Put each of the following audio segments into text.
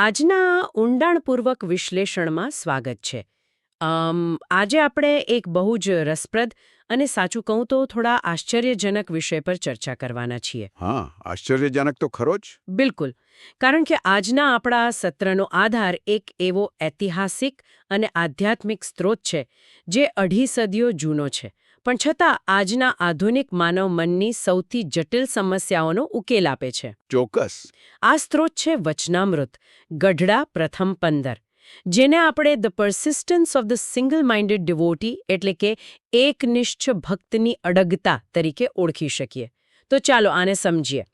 આજના ઊંડાણપૂર્વક વિશ્લેષણમાં સ્વાગત છે. આજે આપણે એક બહુ જ રસપ્રદ અને સાચું કહું તો થોડા આશ્ચર્યજનક વિષય પર ચર્ચા કરવાના છીએ. હા, આશ્ચર્યજનક તો ખરો જ. બિલકુલ, કારણ કે આજના આપણા સત્રનો આધાર એક એવો ઐતિહાસિક અને આધ્યાત્મિક સ્ત્રોત છે જે 2.5 સદીઓ જૂનો છે, પણ છતાં આજના આધુનિક માનવ મનની સૌથી જટિલ સમસ્યાઓનો ઉકેલ આપે છે. ચોક્કસ. આ સ્ત્રોત છે વચનામૃત, ગઢડા પ્રથમ 15, જેને આપણે the persistence of the single minded devotee એટલે કે એકનિષ્ઠ ભક્તની અડગતા તરીકે ઓળખી શકીએ. તો ચાલો આને સમજીએ.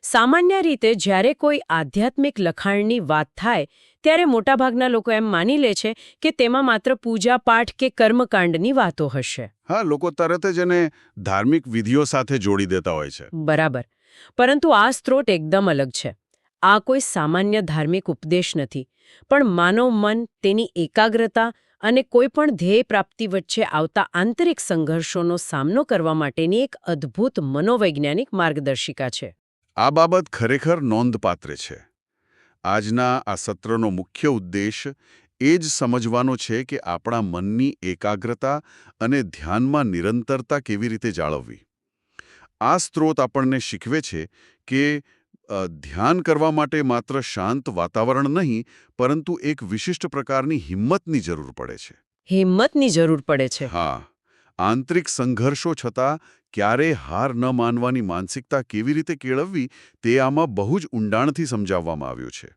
સામાન્ય રીતે જ્યારે કોઈ આધ્યાત્મિક લખાણની વાત થાય ત્યારે મોટાભાગના લોકો એમ માની લે છે કે તેમાં માત્ર પૂજા પાઠ કે કર્મકાંડની વાતો હશે. હા, લોકો તરત જ એને ધાર્મિક વિધિઓ સાથે જોડી દેતા હોય છે. બરાબર. પરંતુ આ સ્ત્રોત એકદમ અલગ છે. આ કોઈ સામાન્ય ધાર્મિક ઉપદેશ નથી, પણ માનવ મન, તેની એકાગ્રતા અને કોઈ પણ ધ્યેય પ્રાપ્તિ વચ્ચે આવતા આંતરિક સંઘર્ષોનો સામનો કરવા માટેની એક અદ્ભુત મનોવૈજ્ઞાનિક માર્ગદર્શિકા છે. આ બાબત ખરેખર નોંધપાત્ર છે. આજના આ સત્રનો મુખ્ય ઉદ્દેશ એ જ સમજવાનો છે કે આપણા મનની એકાગ્રતા અને ધ્યાનમાં નિરંતરતા કેવી રીતે જાળવવી. આ સ્ત્રોત આપણને શીખવે છે કે ધ્યાન કરવા માટે માત્ર શાંત વાતાવરણ નહીં, પરંતુ એક વિશિષ્ટ પ્રકારની હિંમતની જરૂર પડે છે. હિંમતની જરૂર પડે છે. હા, આંતરિક સંઘર્ષો છતાં ક્યારેય હાર ન માનવાની માનસિકતા કેવી રીતે કેળવવી તે આમાં બહુ જ ઊંડાણથી સમજાવવામાં આવ્યું છે.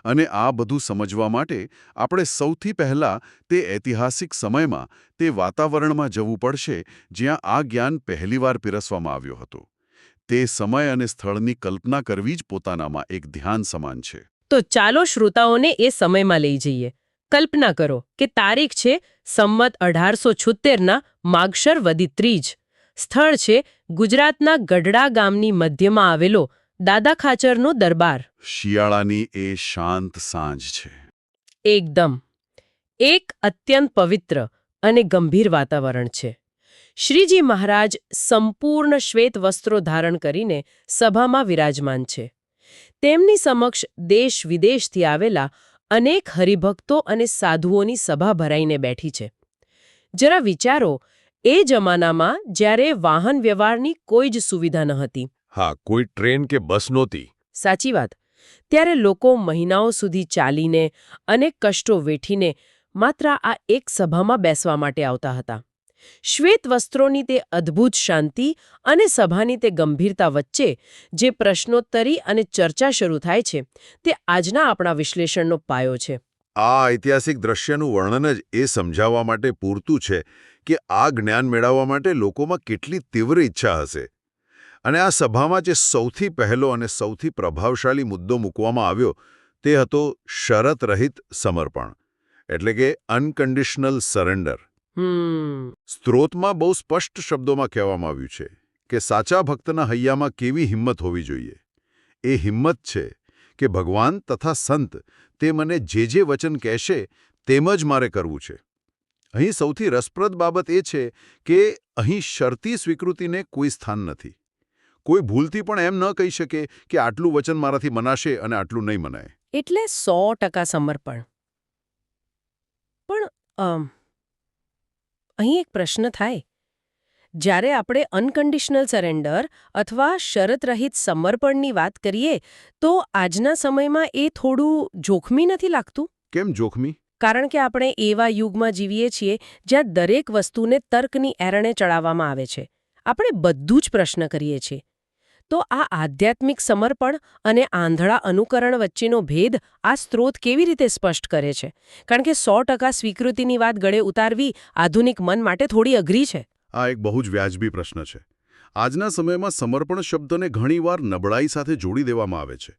અને આ બધું સમજવા માટે આપણે સૌથી પહેલાં તે ઐતિહાસિક સમયમાં, તે વાતાવરણમાં જવું પડશે જ્યાં આ જ્ઞાન પહેલીવાર પીરસવામાં આવ્યો હતો. તે સમય અને સ્થળની કલ્પના કરવી જ પોતાનામાં એક ધ્યાન સમાન છે. તો ચાલો શ્રોતાઓને એ સમયમાં લઈ જઈએ. કલ્પના કરો કે તારીખ છે સંમત 1876ના માગશર વદી ત્રીજ. સ્થળ છે ગુજરાતના ગઢડા ગામની મધ્યમાં આવેલો દાદા ખાચરનો દરબાર. શિયાળાની એ શાંત સાંજ છે. એકદમ. એક અત્યંત પવિત્ર અને ગંભીર વાતાવરણ છે. શ્રીજી મહારાજ સંપૂર્ણ શ્વેત વસ્ત્રો ધારણ કરીને સભામાં વિરાજમાન છે. તેમની સમક્ષ દેશ વિદેશથી આવેલા અનેક હરિભક્તો અને સાધુઓની સભા ભરાઈને બેઠી છે. જરા વિચારો, એ જમાનામાં જ્યારે વાહન વ્યવહારની કોઈ જ સુવિધા ન હતી. હા, કોઈ ટ્રેન કે બસ નહોતી. સાચી વાત. ત્યારે લોકો મહિનાઓ સુધી ચાલીને, અનેક કષ્ટો વેઠીને માત્ર આ એક સભામાં બેસવા માટે આવતા હતા. શ્વેત વસ્ત્રોની તે અદ્ભુત શાંતિ અને સભાની તે ગંભીરતા વચ્ચે જે પ્રશ્નોત્તરી અને ચર્ચા શરૂ થાય છે, તે આજના આપણા વિશ્લેષણનો પાયો છે. આ ઐતિહાસિક દ્રશ્યનું વર્ણન જ એ સમજાવવા માટે પૂરતું છે કે આ જ્ઞાન મેળવવા માટે લોકોમાં કેટલી તીવ્ર ઈચ્છા હશે. અને આ સભામાં જે સૌથી પહેલો અને સૌથી પ્રભાવશાળી મુદ્દો મૂકવામાં આવ્યો તે હતો શરત-રહિત સમર્પણ, એટલે કે અનકન્ડિશનલ સરેન્ડર. સ્ત્રોતમાં બહુ સ્પષ્ટ શબ્દોમાં કહેવામાં આવ્યું છે કે સાચા ભક્તના હૈયામાં કેવી હિંમત હોવી જોઈએ. એ હિંમત છે કે ભગવાન તથા સંત તે મને જે વચન કહેશે તેમ જ મારે કરવું છે. અહીં સૌથી રસપ્રદ બાબત એ છે કે અહીં શરતી સ્વીકૃતિને કોઈ સ્થાન નથી. કોઈ ભૂલથી પણ એમ ન કહી શકે કે આટલું વચન મારાથી મનાશે અને આટલું નહીં મનાય. એટલે 100% સમર્પણ. પણ અહીં એક પ્રશ્ન થાય. જ્યારે આપણે અનકન્ડિશનલ સરેન્ડર અથવા શરત-રહિત સમર્પણની વાત કરીએ તો આજના સમયમાં એ થોડું જોખમી નથી લાગતું? કેમ જોખમી? કારણ કે આપણે એવા યુગમાં જીવીએ છીએ જ્યાં દરેક વસ્તુને તર્કની એરણે ચડાવવામાં આવે છે. આપણે બધું જ પ્રશ્ન કરીએ છીએ. તો આ આધ્યાત્મિક સમર્પણ અને આંધળા અનુકરણ વચ્ચેનો ભેદ આ સ્ત્રોત કેવી રીતે સ્પષ્ટ કરે છે? કારણ કે 100% સ્વીકૃતિની વાત ગળે ઉતારવી આધુનિક મન માટે થોડી અઘરી છે. આ એક બહુ જ વ્યાજબી પ્રશ્ન છે. આજના સમયમાં સમર્પણ શબ્દને ઘણીવાર નબળાઈ સાથે જોડી દેવામાં આવે છે.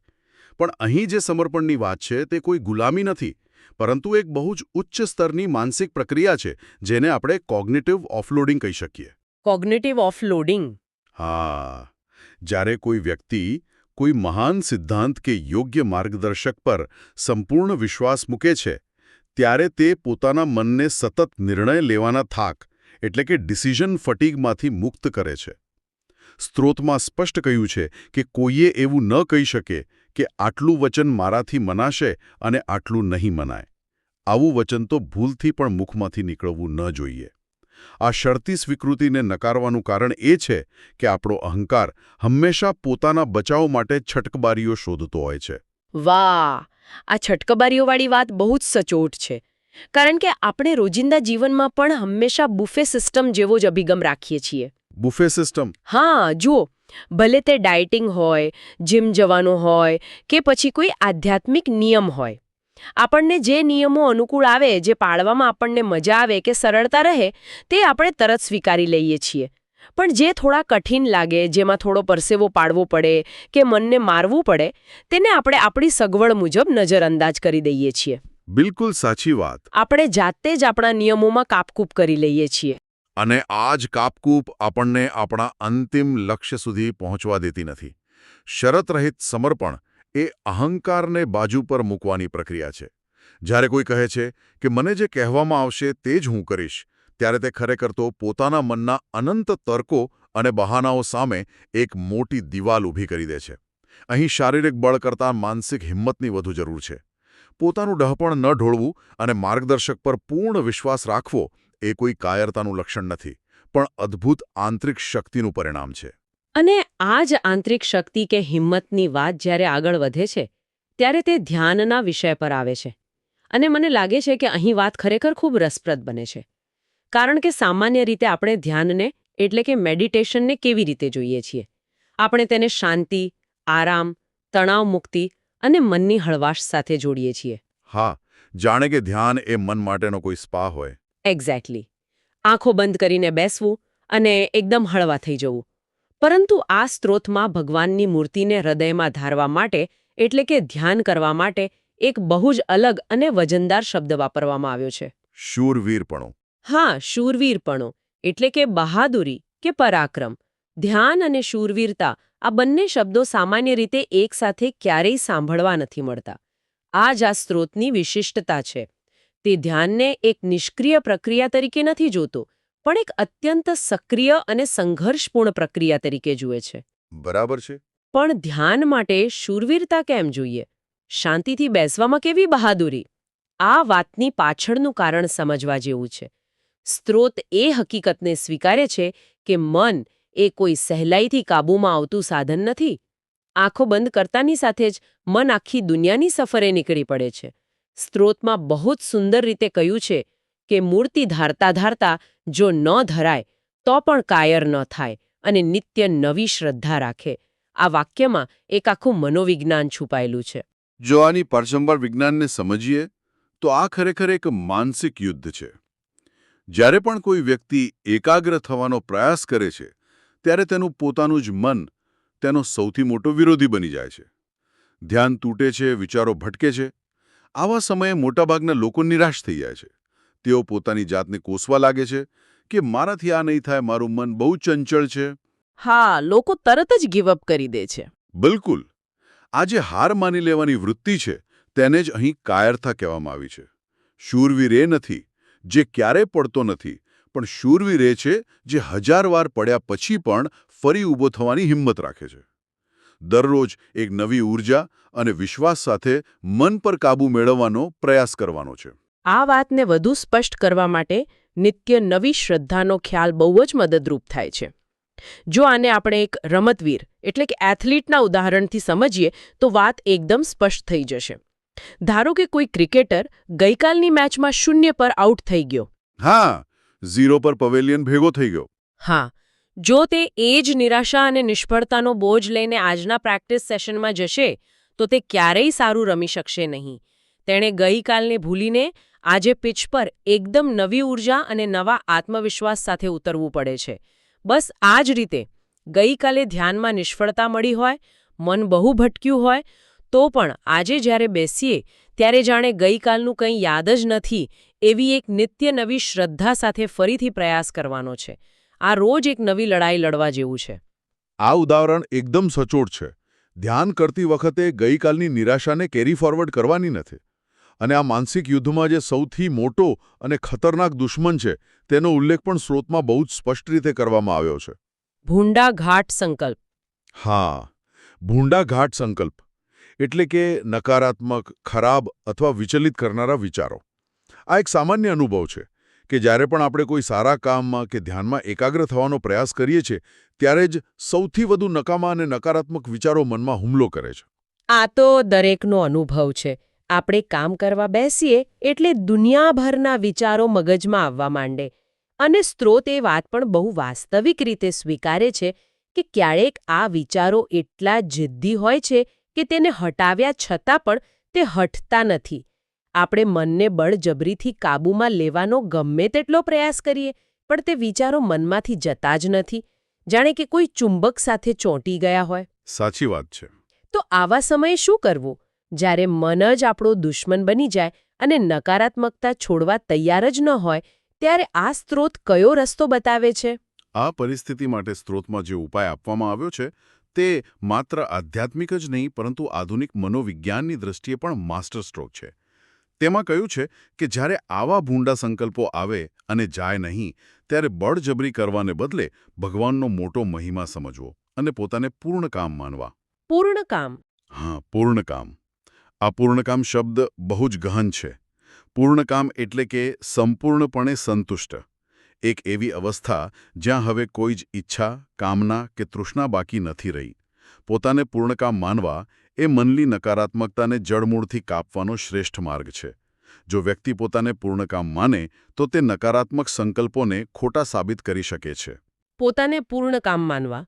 પણ અહીં જે સમર્પણની વાત છે તે કોઈ ગુલામી નથી, પરંતુ એક બહુ જ ઉચ્ચ સ્તરની માનસિક પ્રક્રિયા છે જેને આપણે કોગ્નિટિવ ઓફલોડિંગ કહી શકીએ. Cognitive offloading? હા. જ્યારે કોઈ વ્યક્તિ કોઈ મહાન સિદ્ધાંત કે યોગ્ય માર્ગદર્શક પર સંપૂર્ણ વિશ્વાસ મૂકે છે, ત્યારે તે પોતાના મનને સતત નિર્ણય લેવાના થાક એટલે કે ડિસિઝન ફટીગમાંથી મુક્ત કરે છે. સ્ત્રોતમાં સ્પષ્ટ કહ્યું છે કે કોઈએ એવું ન કહી શકે કે આટલું વચન મારાથી મનાશે અને આટલું નહીં મનાય. આવું વચન તો ભૂલથી પણ મુખમાંથી નીકળવું ન જોઈએ. આ શરતી સ્વીકૃતિને નકારવાનું કારણ એ છે કે આપણો અહંકાર હંમેશા પોતાના બચાવ માટે છટકબારીઓ શોધતો હોય છે. વાહ, આ છટકબારીઓવાળી વાત બહુ જ સચોટ છે. કારણ કે આપણે રોજિંદા જીવનમાં પણ હંમેશા બુફે સિસ્ટમ જેવો જ અભિગમ રાખીએ છીએ. Buffet system? હા, જુઓ, ભલે તે ડાયટિંગ હોય, જીમ જવાનું હોય કે પછી કોઈ આધ્યાત્મિક નિયમ હોય. આપણને જે નિયમો અનુકૂળ આવે, જે પાળવામાં આપણને મજા આવે કે સરળતા રહે, તે આપણે તરત સ્વીકારી લઈએ છીએ. પણ જે થોડા કઠિન લાગે, જેમાં થોડો પરસેવો પાડવો પડે કે મનને મારવું પડે, તેને આપણે આપણી સગવડ મુજબ નજરઅંદાજ કરી દઈએ છીએ. બિલકુલ સાચી વાત. આપણે જાતે જ આપણા નિયમોમાં કાપકૂપ કરી લઈએ છીએ. અને આ જ કાપકૂપ આપણને આપણા અંતિમ લક્ષ્ય સુધી પહોંચવા દેતી નથી. શરતરહિત સમર્પણ એ અહંકારને બાજુ પર મૂકવાની પ્રક્રિયા છે. જ્યારે કોઈ કહે છે કે મને જે કહેવામાં આવશે તે જ હું કરીશ, ત્યારે તે ખરેખર તો પોતાના મનના અનંત તર્કો અને બહાનાઓ સામે એક મોટી દિવાલ ઊભી કરી દે છે. અહીં શારીરિક બળ કરતાં માનસિક હિંમતની વધુ જરૂર છે. પોતાનું ડહાપણ ન ઢોળવું અને માર્ગદર્શક પર પૂર્ણ વિશ્વાસ રાખવો એ કોઈ કાયરતાનું લક્ષણ નથી, પણ અદ્ભુત આંતરિક શક્તિનું પરિણામ છે. અને આ જ આંતરિક શક્તિ કે હિંમતની વાત જ્યારે આગળ વધે છે, ત્યારે તે ધ્યાનના વિષય પર આવે છે. અને મને લાગે છે કે અહીં વાત ખરેખર ખૂબ રસપ્રદ બને છે. કારણ કે સામાન્ય રીતે આપણે ધ્યાનને એટલે કે મેડિટેશનને કેવી રીતે જોઈએ છીએ? આપણે તેને શાંતિ, આરામ, તણાવ મુક્તિ અને મનની હળવાશ સાથે જોડીએ છીએ. હા, જાણે કે ધ્યાન એ મન માટેનો કોઈ સ્પા હોય. એક્ઝેક્ટલી. આંખો બંધ કરીને બેસવું અને એકદમ હળવા થઈ જવું. પરંતુ આ સ્ત્રોતમાં ભગવાનની મૂર્તિને હૃદયમાં ધારવા માટે એટલે કે ધ્યાન કરવા માટે એક બહુ જ અલગ અને વજનદાર શબ્દ વાપરવામાં આવ્યો છે. શૂરવીરપણું. હા, શૂરવીરપણું એટલે કે બહાદુરી કે પરાક્રમ. ધ્યાન અને શૂરવીરતા આ બંને શબ્દો સામાન્ય રીતે એકસાથે ક્યારેય સાંભળવા નથી મળતા. આ જ આ સ્ત્રોતની વિશિષ્ટતા છે. તે ધ્યાનને એક નિષ્ક્રિય પ્રક્રિયા તરીકે નથી જોતો, પણ એક અત્યંત સક્રિય અને સંઘર્ષપૂર્ણ પ્રક્રિયા તરીકે જુએ છે. બરાબર છે. પણ ધ્યાન માટે શૂરવીરતા કેમ જોઈએ? શાંતિથી બેસવામાં કેવી બહાદુરી? આ વાતની પાછળનું કારણ સમજવા જેવું છે. સ્ત્રોત એ હકીકતને સ્વીકારે છે કે મન એ કોઈ સહેલાઈથી કાબૂમાં આવતું સાધન નથી. આંખો બંધ કરતાની સાથે જ મન આખી દુનિયાની સફરે નીકળી પડે છે. સ્ત્રોતમાં બહુ જ સુંદર રીતે કહ્યું છે કે મૂર્તિ ધારતા ધારતા જો ન ધરાય તો પણ કાયર ન થાય અને નિત્ય નવી શ્રદ્ધા રાખે. આ વાક્યમાં એક આખું મનોવિજ્ઞાન છુપાયેલું છે. જો આની પરસંભાર વિજ્ઞાનને સમજીએ તો આ ખરેખર એક માનસિક યુદ્ધ છે. જ્યારે પણ કોઈ વ્યક્તિ એકાગ્ર થવાનો પ્રયાસ કરે છે, ત્યારે તેનું પોતાનું જ મન તેનો સૌથી મોટો વિરોધી બની જાય છે. ધ્યાન તૂટે છે, વિચારો ભટકે છે. આવા સમયે મોટાભાગના લોકો નિરાશ થઈ જાય છે. તેઓ પોતાની જાતને કોસવા લાગે છે કે મારાથી આ નહીં થાય, મારું મન બહુ ચંચળ છે. હા, લોકો તરત જ ગિવઅપ કરી દે છે. બિલકુલ. આ જે હાર માની લેવાની વૃત્તિ છે, તેને જ અહીં કાયરતા કહેવામાં આવી છે. શૂરવીર એ નથી જે ક્યારેય પડતો નથી, પણ શૂરવીર એ છે જે 1000 વાર પડ્યા પછી પણ ફરી ઊભો થવાની હિંમત રાખે છે. દરરોજ એક નવી ઊર્જા અને વિશ્વાસ સાથે મન પર કાબૂ મેળવવાનો પ્રયાસ કરવાનો છે. આ વાતને વધુ સ્પષ્ટ કરવા માટે નિત્ય નવી શ્રદ્ધાનો ખ્યાલ બહુ જ મદદરૂપ થાય છે. જો આને આપણે એક રમતવીર એટલે કે એથ્લીટના ઉદાહરણથી સમજીએ તો વાત એકદમ સ્પષ્ટ થઈ જશે. ધારો કે કોઈ ક્રિકેટર ગઈકાલની મેચમાં 0 પર આઉટ થઈ ગયો. હા, 0 પર પવેલિયન ભેગો થઈ ગયો. હા, જો તે એ જ નિરાશા અને નિષ્ફળતાનો બોજ લઈને આજના પ્રેક્ટિસ સેશનમાં જશે તો તે ક્યારેય સારું રમી શકશે નહીં. તેણે ગઈકાલને ભૂલીને આજે પિચ પર એકદમ નવી ઊર્જા અને નવા આત્મવિશ્વાસ સાથે ઉતરવું પડે છે. બસ આ જ રીતે ગઈકાલે ધ્યાનમાં નિષ્ફળતા મળી હોય, મન બહુ ભટક્યું હોય, તો પણ આજે જ્યારે બેસીએ ત્યારે જાણે ગઈકાલનું કંઈ યાદ જ નથી એવી એક નિત્ય નવી શ્રદ્ધા સાથે ફરીથી પ્રયાસ કરવાનો છે. આ રોજ એક નવી લડાઈ લડવા જેવું છે. આ ઉદાહરણ એકદમ સચોટ છે. ધ્યાન કરતી વખતે ગઈકાલની નિરાશાને કેરી ફોરવર્ડ કરવાની નથી. અને આ માનસિક યુદ્ધમાં જે સૌથી મોટો અને ખતરનાક દુશ્મન છે, તેનો ઉલ્લેખ પણ સ્ત્રોતમાં બહુ જ સ્પષ્ટ રીતે કરવામાં આવ્યો છે. ભૂંડા ઘાટ સંકલ્પ. હા, ભૂંડા ઘાટ સંકલ્પ એટલે કે નકારાત્મક, ખરાબ અથવા વિચલિત કરનારા વિચારો. આ એક સામાન્ય અનુભવ છે કે જ્યારે પણ આપણે કોઈ સારા કામમાં કે ધ્યાનમાં એકાગ્ર થવાનો પ્રયાસ કરીએ છીએ ત્યારે જ સૌથી વધુ નકામા અને નકારાત્મક વિચારો મનમાં હુમલો કરે છે. આ તો દરેકનો અનુભવ છે. આપણે કામ કરવા બેસીએ એટલે દુનિયાભરના વિચારો મગજમાં આવવા માંડે. અને સ્ત્રોત એ વાત પણ બહુ વાસ્તવિક રીતે સ્વીકારે છે કે ક્યારેક આ વિચારો એટલા જિદ્દી હોય છે કે તેને હટાવ્યા છતાં પણ તે હટતા નથી. આપણે મનને બળજબરીથી કાબૂમાં લેવાનો ગમે તેટલો પ્રયાસ કરીએ પણ તે વિચારો મનમાંથી જતા જ નથી, જાણે કે કોઈ ચુંબક સાથે ચોંટી ગયા હોય. સાચી વાત છે. તો આવા સમયે શું કરવું? જ્યારે મન જ આપણો દુશ્મન બની જાય અને નકારાત્મકતા છોડવા તૈયાર જ ન હોય, ત્યારે આ સ્ત્રોત કયો રસ્તો બતાવે છે? આ પરિસ્થિતિ માટે સ્ત્રોતમાં જે ઉપાય આપવામાં આવ્યો છે તે માત્ર આધ્યાત્મિક જ નહીં પરંતુ આધુનિક મનોવિજ્ઞાનની દ્રષ્ટિએ પણ માસ્ટર સ્ટ્રોક છે. તેમાં કહ્યું છે કે જ્યારે આવા ભૂંડા સંકલ્પો આવે અને જાય નહીં ત્યારે બળજબરી કરવાને બદલે ભગવાનનો મોટો મહિમા સમજવો અને પોતાને પૂર્ણ કામ માનવા. પૂર્ણ કામ. હા, પૂર્ણ કામ. આ પૂર્ણ કામ શબ્દ બહુ જ ગહન છે. પૂર્ણ કામ એટલે કે સંપૂર્ણપણે સંતુષ્ટ. એક એવી અવસ્થા જ્યાં હવે કોઈ જ ઈચ્છા, કામના કે તૃષ્ણા બાકી નથી રહી. પોતાને પૂર્ણ કામ માનવા એ મનની નકારાત્મકતાને જડમૂળથી કાપવાનો શ્રેષ્ઠ માર્ગ છે. જો વ્યક્તિ પોતાને પૂર્ણ કામ માને તો તે નકારાત્મક સંકલ્પોને ખોટા સાબિત કરી શકે છે. પોતાને પૂર્ણ કામ માનવા.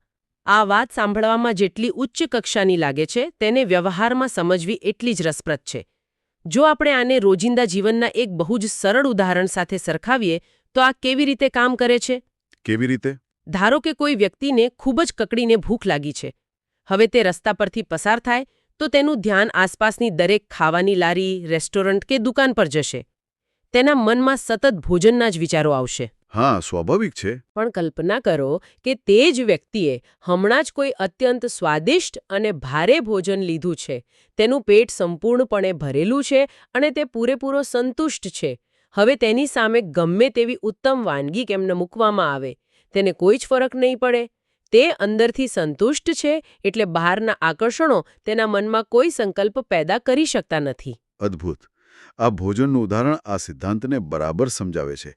આ વાત સાંભળવામાં જેટલી ઉચ્ચ કક્ષાની લાગે છે તેને વ્યવહારમાં સમજવી એટલી જ રસપ્રદ છે. જો આપણે આને રોજિંદા જીવનના એક બહુ જ સરળ ઉદાહરણ સાથે સરખાવીએ તો આ કેવી રીતે કામ કરે છે? કેવી રીતે? ધારો કે કોઈ વ્યક્તિને ખૂબ જ કકડીને ભૂખ લાગી છે. હવે તે રસ્તા પરથી પસાર થાય તો તેનું ધ્યાન આસપાસની દરેક ખાવાની લારી, રેસ્ટોરન્ટ કે દુકાન પર જશે. તેના મનમાં સતત ભોજનના જ વિચારો આવશે. હા, સ્વાભાવિક છે. પણ કલ્પના કરો કે તે જ વ્યક્તિએ હમણાં જ કોઈ અત્યંત સ્વાદિષ્ટ અને ભારે ભોજન લીધું છે. તેનું પેટ સંપૂર્ણપણે ભરેલું છે અને તે પૂરેપૂરો સંતુષ્ટ છે. હવે તેની સામે ગમે તેવી ઉત્તમ વાનગી કેમને મૂકવામાં આવે, તેને કોઈ જ ફરક નહીં પડે. તે અંદરથી સંતુષ્ટ છે એટલે બહારના આકર્ષણો તેના મનમાં કોઈ સંકલ્પ પેદા કરી શકતા નથી. અદ્ભુત. આ ભોજનનું ઉદાહરણ આ સિદ્ધાંતને બરાબર સમજાવે છે.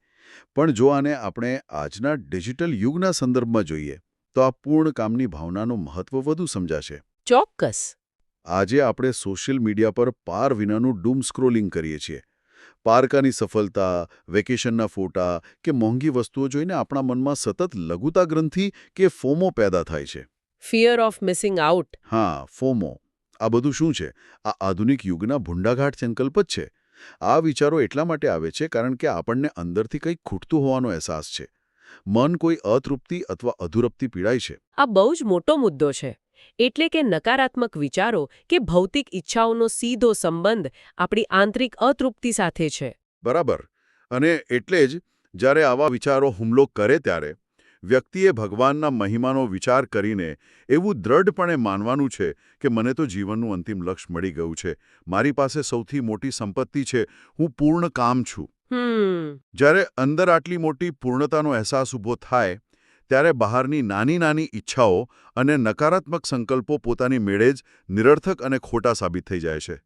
પણ જો આને આપણે આજના ડિજિટલ યુગના સંદર્ભમાં જોઈએ તો આ પૂર્ણ કામની ભાવનાનું મહત્વ વધુ સમજાશે. ચોક્કસ. આજે આપણે સોશિયલ મીડિયા પર પાર વિનાનું ડૂમ સ્ક્રોલિંગ કરીએ છીએ. પારકાની સફળતા, વેકેશનના ફોટા કે મોંઘી વસ્તુઓ જોઈને આપણા મનમાં સતત લઘુતા ગ્રંથિ કે ફોમો પેદા થાય છે. Fear of missing out. હા, ફોમો. આ બધું શું છે? આ આધુનિક યુગના ભૂંડાઘાટ સંકલ્પ જ છે. આ વિચારો એટલા માટે આવે છે કારણ કે આપણને અંદરથી કંઈક ખૂટતું હોવાનો અહેસાસ છે. મન કોઈ અતૃપ્તિ અથવા અધૂરપથી પીડાય છે. આ બહુ જ મોટો મુદ્દો છે. એટલે કે નકારાત્મક વિચારો કે ભૌતિક ઈચ્છાઓનો સીધો સંબંધ આપણી આંતરિક અતૃપ્તિ સાથે છે. બરાબર. અને એટલે જ જ્યારે આવા વિચારો હુમલો કરે ત્યારે વ્યક્તિએ ભગવાનના મહિમાનો વિચાર કરીને એવું દ્રઢપણે માનવાનું છે કે મને તો જીવનનું અંતિમ લક્ષ્ય મળી ગયું છે, મારી પાસે સૌથી મોટી સંપત્તિ છે, હું પૂર્ણ કામ છું. જ્યારે અંદર આટલી મોટી પૂર્ણતાનો અહેસાસ ઊભો થાય ત્યારે બહારની નાની નાની ઈચ્છાઓ અને નકારાત્મક સંકલ્પો પોતાની મેળે જ નિરર્થક અને ખોટા સાબિત થઈ જાય છે.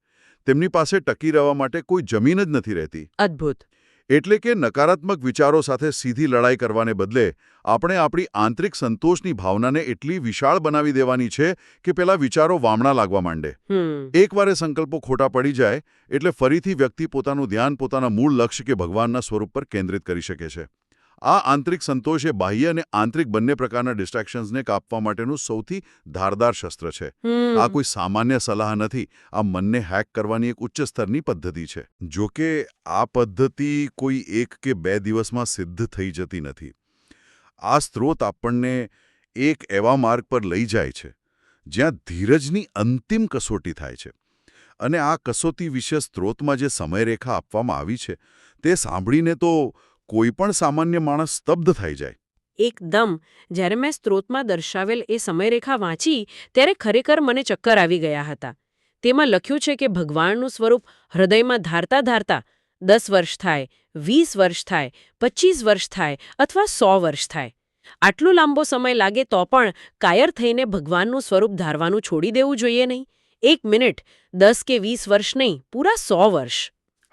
તેમની પાસે ટકી રહેવા માટે કોઈ જમીન જ નથી રહેતી. અદ્ભુત. એટલે કે નકારાત્મક વિચારો સાથે સીધી લડાઈ કરવાને બદલે આપણે આપણી આંતરિક સંતોષની ભાવનાને એટલી વિશાળ બનાવી દેવાની છે કે પેલા વિચારો વામણા લાગવા માંડે. એકવાર એ સંકલ્પો ખોટા પડી જાય એટલે ફરીથી વ્યક્તિ પોતાનું ધ્યાન પોતાના મૂળ લક્ષ્ય કે ભગવાનના સ્વરૂપ પર કેન્દ્રિત કરી શકે છે. આ આંતરિક સંતોષ એ બાહ્ય અને આંતરિક બંને પ્રકારના ડિસ્ટ્રેક્શન્સને કાપવા માટેનું સૌથી ધારદાર શસ્ત્ર છે. આ કોઈ સામાન્ય સલાહ નથી. આ મનને હેક કરવાની એક ઉચ્ચ સ્તરની પદ્ધતિ છે. જો કે આ પદ્ધતિ કોઈ 1 કે 2 દિવસમાં સિદ્ધ થઈ જતી નથી. આ સ્ત્રોત આપણને એક એવા માર્ગ પર લઈ જાય છે જ્યાં ધીરજની અંતિમ કસોટી થાય છે. અને આ કસોટી વિશે સ્ત્રોતમાં જે સમયરેખા આપવામાં આવી છે તે સાંભળીને તો કોઈ પણ સામાન્ય માણસ સ્તબ્ધ થઈ જાય. એકદમ. જ્યારે મેં સ્ત્રોતમાં દર્શાવેલ એ સમયરેખા વાંચી ત્યારે ખરેખર મને ચક્કર આવી ગયા હતા. તેમાં લખ્યું છે કે ભગવાનનું સ્વરૂપ હૃદયમાં ધારતા ધારતા 10 વર્ષ થાય, 20 વર્ષ થાય, 25 વર્ષ થાય અથવા 100 વર્ષ થાય. આટલો લાંબો સમય લાગે તો પણ કાયર થઈને ભગવાનનું સ્વરૂપ ધારવાનું છોડી દેવું જોઈએ નહીં. 1 મિનિટ 10 કે 20 વર્ષ નહીં, પૂરા 100 વર્ષ.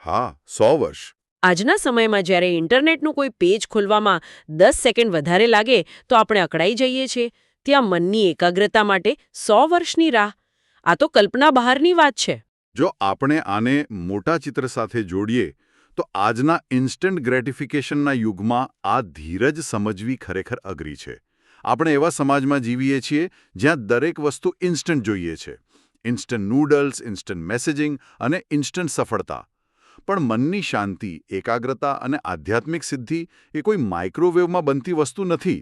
હા, 100 વર્ષ. આજના સમયમાં જ્યારે ઇન્ટરનેટનું કોઈ પેજ ખોલવામાં 10 સેકન્ડ વધારે લાગે તો આપણે અકળાઈ જઈએ છીએ. ત્યાં મનની એકાગ્રતા માટે 100 વર્ષની રાહ. આ તો કલ્પના બહારની વાત છે. જો આપણે આને મોટા ચિત્ર સાથે જોડીએ તો આજના ઇન્સ્ટન્ટ ગ્રેટિફિકેશનના યુગમાં આ ધીરજ સમજવી ખરેખર અઘરી છે. આપણે એવા સમાજમાં જીવીએ છીએ જ્યાં દરેક વસ્તુ ઇન્સ્ટન્ટ જોઈએ છે. ઇન્સ્ટન્ટ નૂડલ્સ, ઇન્સ્ટન્ટ મેસેજિંગ અને ઇન્સ્ટન્ટ સફળતા. પણ મનની શાંતિ, એકાગ્રતા અને આધ્યાત્મિક સિદ્ધિ એ કોઈ માઇક્રોવેવમાં બનતી વસ્તુ નથી.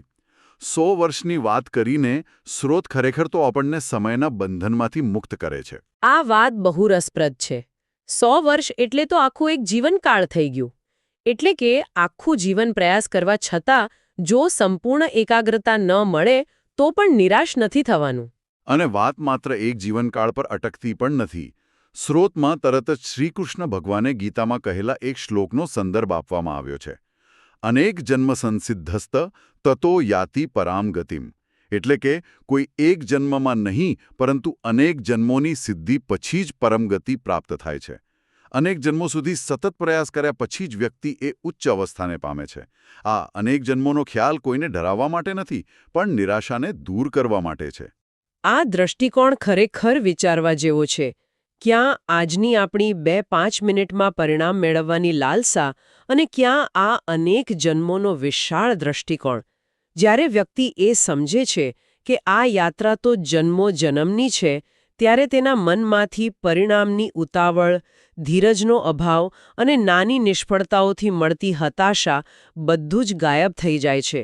100 વર્ષની વાત કરીને સ્રોત ખરેખર તો આપણને સમયના બંધનમાંથી મુક્ત કરે છે. આ વાત બહુ રસપ્રદ છે. 100 વર્ષ એટલે તો આખું એક જીવનકાળ થઈ ગયું. એટલે કે આખું જીવન પ્રયાસ કરવા છતાં જો સંપૂર્ણ એકાગ્રતા ન મળે તો પણ નિરાશ નથી થવાનું. અને વાત માત્ર એક જીવનકાળ પર અટકતી પણ નથી. સ્રોતમાં તરત જ શ્રીકૃષ્ણ ભગવાને ગીતામાં કહેલા એક શ્લોકનો સંદર્ભ આપવામાં આવ્યો છે. અનેક જન્મ સંસિદ્ધસ્ત તતો યાતિ પરામ ગતિમ. એટલે કે કોઈ એક જન્મમાં નહીં પરંતુ અનેક જન્મોની સિદ્ધિ પછી જ પરમગતિ પ્રાપ્ત થાય છે. અનેક જન્મો સુધી સતત પ્રયાસ કર્યા પછી જ વ્યક્તિ એ ઉચ્ચ અવસ્થાને પામે છે. આ અનેક જન્મોનો ખ્યાલ કોઈને ડરાવવા માટે નથી, પણ નિરાશાને દૂર કરવા માટે છે. આ દ્રષ્ટિકોણ ખરેખર વિચારવા જેવો છે. ક્યાં આજની આપણી 2-5 મિનિટમાં પરિણામ મેળવવાની લાલસા અને ક્યાં આ અનેક જન્મોનો વિશાળ દ્રષ્ટિકોણ. જ્યારે વ્યક્તિ એ સમજે છે કે આ યાત્રા તો જન્મો જન્મની છે, ત્યારે તેના મનમાંથી પરિણામની ઉતાવળ, ધીરજનો અભાવ અને નાની નિષ્ફળતાઓથી મળતી હતાશા બધું જ ગાયબ થઈ જાય છે.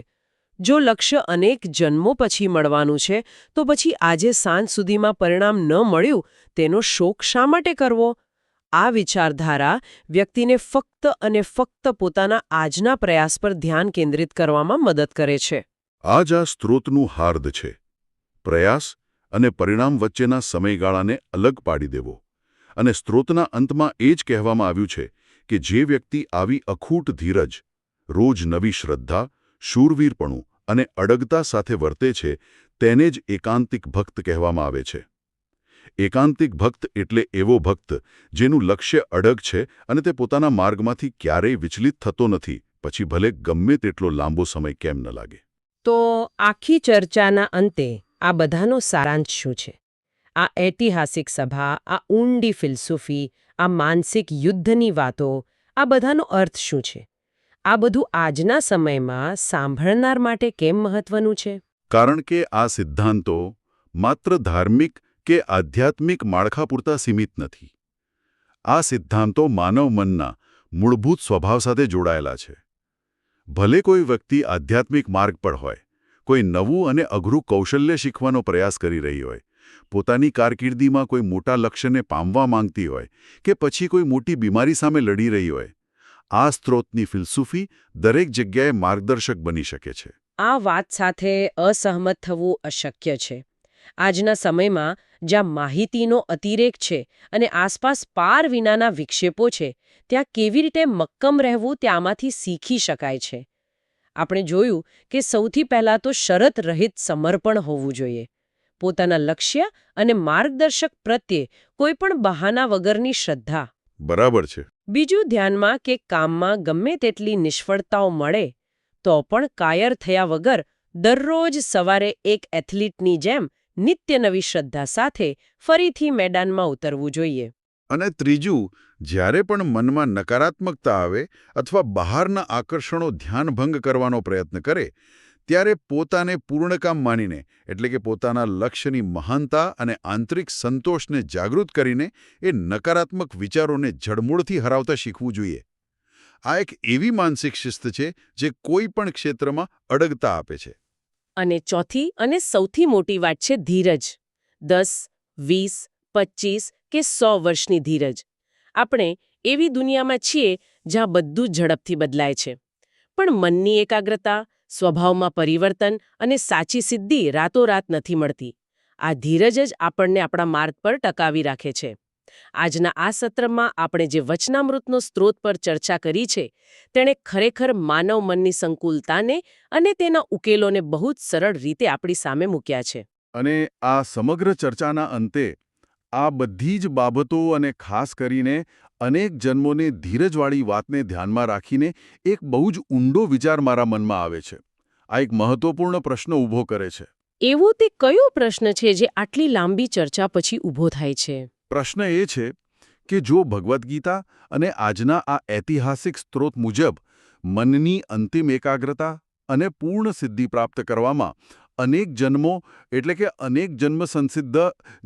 જો લક્ષ્ય અનેક જન્મો પછી મળવાનું છે તો પછી આજે સાંજ સુધીમાં પરિણામ ન મળ્યું તેનો શોક શા માટે કરવો? આ વિચારધારા વ્યક્તિને ફક્ત અને ફક્ત પોતાના આજના પ્રયાસ પર ધ્યાન કેન્દ્રિત કરવામાં મદદ કરે છે. આ જ આ સ્ત્રોતનું હાર્દ છે. પ્રયાસ અને પરિણામ વચ્ચેના સમયગાળાને અલગ પાડી દેવો. અને સ્ત્રોતના અંતમાં એ જ કહેવામાં આવ્યું છે કે જે વ્યક્તિ આવી અખૂટ ધીરજ, રોજ નવી શ્રદ્ધા, શૂરવીરપણું અને અડગતા સાથે વર્તે છે તેને જ એકાંતિક ભક્ત કહેવામાં આવે છે. એકાંતિક ભક્ત એટલે એવો ભક્ત જેનું લક્ષ્ય અડગ છે અને તે પોતાના માર્ગમાંથી ક્યારેય વિચલિત થતો નથી, પછી ભલે ગમે તેટલો લાંબો સમય કેમ ન લાગે. તો આખી ચર્ચાના અંતે આ બધાનો સારાંશ શું છે? આ ઐતિહાસિક સભા, આ ઊંડી ફિલસૂફી, આ માનસિક યુદ્ધની વાતો, આ બધાનો અર્થ શું છે? આ બધું આજના સમયમાં સાંભળનાર માટે કેમ મહત્વનું છે? કારણ કે આ સિદ્ધાંતો માત્ર ધાર્મિક કે આધ્યાત્મિક માળખા પૂરતા સીમિત નથી. આ સિદ્ધાંતો માનવ મનના મૂળભૂત સ્વભાવ સાથે જોડાયેલા છે. ભલે કોઈ વ્યક્તિ આધ્યાત્મિક માર્ગ પર હોય, કોઈ નવું અને અઘરું કૌશલ્ય શીખવાનો પ્રયાસ કરી રહી હોય, પોતાની કારકિર્દીમાં કોઈ મોટા લક્ષ્યને પામવા માંગતી હોય કે પછી કોઈ મોટી બીમારી સામે લડી રહી હોય, આ સ્ત્રોતની ફિલસૂફી દરેક જગ્યાએ માર્ગદર્શક બની શકે છે. આ વાત સાથે અસહમત થવું અશક્ય છે. આજના સમયમાં જ્યાં માહિતીનો અતિરેક છે અને આસપાસ પાર વિનાના વિક્ષેપો છે, ત્યાં કેવી રીતે મક્કમ રહેવું ત્યાંમાંથી શીખી શકાય છે. આપણે જોયું કે સૌથી પહેલાં તો શરત રહિત સમર્પણ હોવું જોઈએ. પોતાના લક્ષ્ય અને માર્ગદર્શક પ્રત્યે કોઈ પણ બહાના વગરની શ્રદ્ધા. બરાબર છે. બીજું ધ્યાનમાં કે કામમાં ગમે તેટલી નિષ્ફળતાઓ મળે તો પણ કાયર થયા વગર દરરોજ સવારે એક એથ્લીટની જેમ નિત્ય નવી શ્રદ્ધા સાથે ફરીથી મેદાનમાં ઉતરવું જોઈએ. અને ત્રીજું, જ્યારે પણ મનમાં નકારાત્મકતા આવે અથવા બહારના આકર્ષણો ધ્યાનભંગ કરવાનો પ્રયત્ન કરે, ત્યારે પોતાને પૂર્ણકામ માનીને, એટલે કે પોતાના લક્ષ્યની મહાનતા અને આંતરિક સંતોષને જાગૃત કરીને એ નકારાત્મક વિચારોને જડમૂળથી હરાવતા શીખવું જોઈએ. આ એક એવી માનસિક શિસ્ત છે જે કોઈ પણ ક્ષેત્રમાં અડગતા આપે છે. અને ચોથી અને સૌથી મોટી વાત છે ધીરજ. 10, 20, 25 કે 100 વર્ષની ધીરજ. આપણે એવી દુનિયામાં છીએ જ્યાં બધું ઝડપથી બદલાય છે. પણ મનની એકાગ્રતા, સ્વભાવમાં પરિવર્તન અને સાચી સિદ્ધિ રાતોરાત નથી મળતી. આ ધીરજ જ આપણને આપણા માર્ગ પર ટકાવી રાખે છે. આજના આ સત્રમાં આપણે જે વચનામૃતનો સ્ત્રોત પર ચર્ચા કરી છે, તેણે ખરેખર માનવ મનની સંકુલતાને અને તેના ઉકેલોને બહુ જ સરળ રીતે આપણી સામે મૂક્યા છે. અને આ સમગ્ર ચર્ચાના અંતે આ બધી જ બાબતો અને ખાસ કરીને અનેક જન્મોને ધીરજવાળી વાતને ધ્યાનમાં રાખીને એક બહુ જ ઊંડો વિચાર મારા મનમાં આવે છે. આ એક મહત્વપૂર્ણ પ્રશ્ન ઊભો કરે છે. એવો તે કયો પ્રશ્ન છે જે આટલી લાંબી ચર્ચા પછી ઊભો થાય છે? પ્રશ્ન એ છે કે જો ભગવદ્ ગીતા અને આજના આ ઐતિહાસિક સ્ત્રોત મુજબ મનની અંતિમ એકાગ્રતા અને પૂર્ણ સિદ્ધિ પ્રાપ્ત કરવામાં અનેક જન્મો એટલે કે અનેક જન્મ સંસિદ્ધ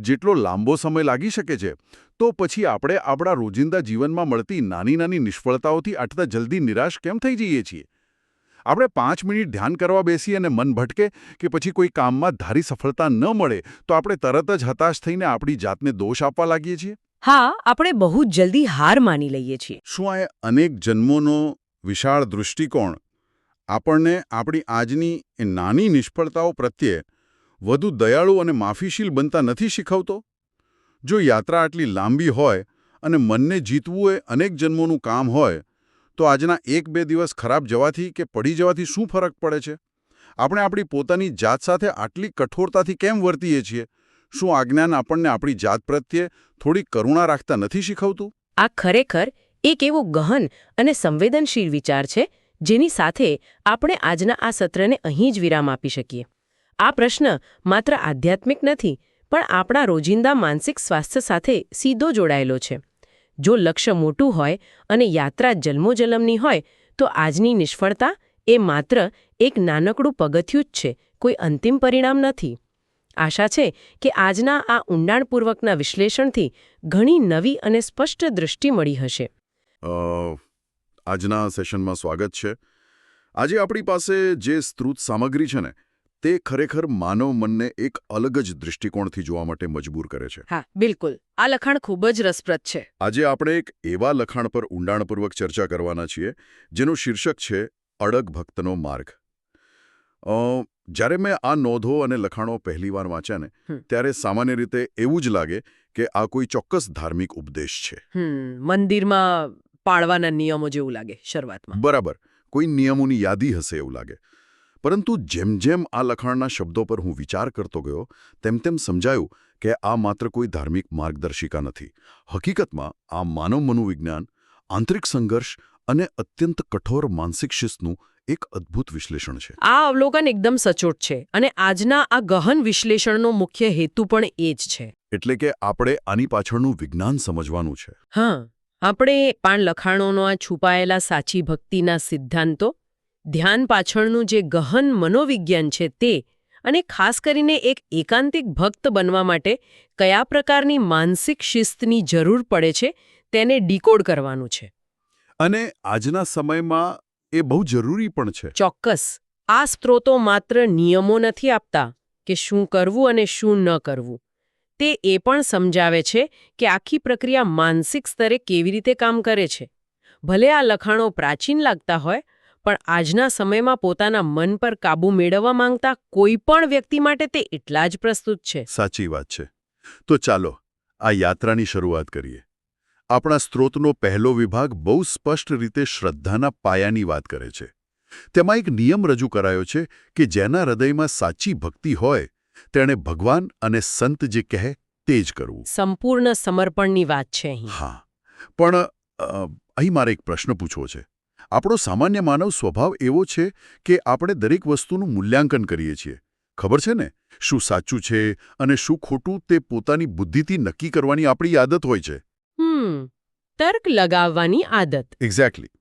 જેટલો લાંબો સમય લાગી શકે છે, તો પછી આપણે આપણા રોજિંદા જીવનમાં મળતી નાની નાની નિષ્ફળતાઓથી આટલા જલ્દી નિરાશ કેમ થઈ જઈએ છીએ? આપણે 5 મિનિટ ધ્યાન કરવા બેસીએ અને મન ભટકે કે પછી કોઈ કામમાં ધારી સફળતા ન મળે તો આપણે તરત જ હતાશ થઈને આપણી જાતને દોષ આપવા લાગીએ છીએ. હા, આપણે બહુ જલ્દી હાર માની લઈએ છીએ. શું આ અનેક જન્મોનો વિશાળ દૃષ્ટિકોણ આપણને આપણી આજની એ નાની નિષ્ફળતાઓ પ્રત્યે વધુ દયાળુ અને માફીશીલ બનતા નથી શીખવતો? જો યાત્રા આટલી લાંબી હોય અને મનને જીતવું એ અનેક જન્મોનું કામ હોય, તો આજના 1-2 દિવસ ખરાબ જવાથી કે પડી જવાથી શું ફરક પડે છે? આપણે આપણી પોતાની જાત સાથે આટલી કઠોરતાથી કેમ વર્તીએ છીએ? શું આ જ્ઞાન આપણને આપણી જાત પ્રત્યે થોડી કરુણા રાખતા નથી શીખવતું? આ ખરેખર એક એવો ગહન અને સંવેદનશીલ વિચાર છે જેની સાથે આપણે આજના આ સત્રને અહીં જ વિરામ આપી શકીએ. આ પ્રશ્ન માત્ર આધ્યાત્મિક નથી, પણ આપણા રોજિંદા માનસિક સ્વાસ્થ્ય સાથે સીધો જોડાયેલો છે. જો લક્ષ્ય મોટું હોય અને યાત્રા જન્મોજન્મની હોય, તો આજની નિષ્ફળતા એ માત્ર એક નાનકડું પગથિયું જ છે, કોઈ અંતિમ પરિણામ નથી. આશા છે કે આજના આ ઊંડાણપૂર્વકના વિશ્લેષણથી ઘણી નવી અને સ્પષ્ટ દૃષ્ટિ મળી હશે. આજના સેશનમાં સ્વાગત છે. આજે આપણી પાસે જે સ્ત્રોત સામગ્રી છે ને, તે ખરેખર માનવ મનને એક અલગ જ દૃષ્ટિકોણથી જોવા માટે મજબૂર કરે છે. હા, બિલકુલ. આ લખાણ ખૂબ જ રસપ્રદ છે. આજે આપણે એક એવા લખાણ પર ઊંડાણપૂર્વક ચર્ચા કરવાના છીએ જેનું શીર્ષક છે અડગ ભક્તનો માર્ગ. જ્યારે મેં આ નોંધો અને લખાણો પહેલીવાર વાંચ્યા ને, ત્યારે સામાન્ય રીતે એવું જ લાગે કે આ કોઈ ચોક્કસ ધાર્મિક ઉપદેશ છે. મંદિરમાં પાળવાના નિયમો જેવું લાગે શરૂઆતમાં. બરાબર, કોઈ નિયમોની યાદી હશે એવું લાગે. પરંતુ જેમ જેમ આ લખાણના શબ્દો પર હું વિચાર કરતો ગયો, તેમ તેમ સમજાયું કે આ માત્ર કોઈ ધાર્મિક માર્ગદર્શિકા નથી. હકીકતમાં આ માનવ મનોવિજ્ઞાન, આંતરિક સંઘર્ષ અને અત્યંત કઠોર માનસિક શિસ્તનું એક અદ્ભુત વિશ્લેષણ છે. આ અવલોકન એકદમ સચોટ છે અને આજના આ ગહન વિશ્લેષણનો મુખ્ય હેતુ પણ એ જ છે. એટલે કે આપણે આની પાછળનું વિજ્ઞાન સમજવાનું છે. હા, આપણે 5 લખાણોનો આ છુપાયેલા સાચી ભક્તિના સિદ્ધાંતો, ધ્યાન પાછળનું જે ગહન મનોવિજ્ઞાન છે તે, અને ખાસ કરીને એક એકાંતિક ભક્ત બનવા માટે કયા પ્રકારની માનસિક શિસ્તની જરૂર પડે છે તેને ડીકોડ કરવાનું છે. અને આજના સમયમાં એ બહુ જરૂરી પણ છે. ચોક્કસ. આ સ્ત્રોતો માત્ર નિયમો નથી આપતા કે શું કરવું અને શું ન કરવું. તે એ પણ સમજાવે છે કે આખી પ્રક્રિયા માનસિક સ્તરે કેવી રીતે કામ કરે છે. ભલે આ લખાણો પ્રાચીન લાગતા હોય, પણ આજના સમયમાં પોતાના મન પર કાબૂ મેળવવા માંગતા કોઈ પણ વ્યક્તિ માટે તે એટલા જ પ્રસ્તુત છે. સાચી વાત છે. તો ચાલો આ યાત્રાની શરૂઆત કરીએ. આપણા સ્ત્રોતનો પહેલો વિભાગ બહુ સ્પષ્ટ રીતે શ્રદ્ધાના પાયાની વાત કરે છે. તેમાં એક નિયમ રજૂ કરાયો છે કે જેના હૃદયમાં સાચી ભક્તિ હોય તેણે ભગવાન અને સંત જે કહે તે જ કરવું. સંપૂર્ણ સમર્પણની વાત છે અહીં. હા, પણ અહીં મારે એક પ્રશ્ન પૂછવો છે. આપણો સામાન્ય માનવ સ્વભાવ એવો છે કે આપણે દરેક વસ્તુનું મૂલ્યાંકન કરીએ છીએ. ખબર છે ને, શું સાચું છે અને શું ખોટું તે પોતાની બુદ્ધિથી નક્કી કરવાની આપણી આદત હોય છે. તર્ક લગાવવાની આદત. એક્ઝેક્ટલી.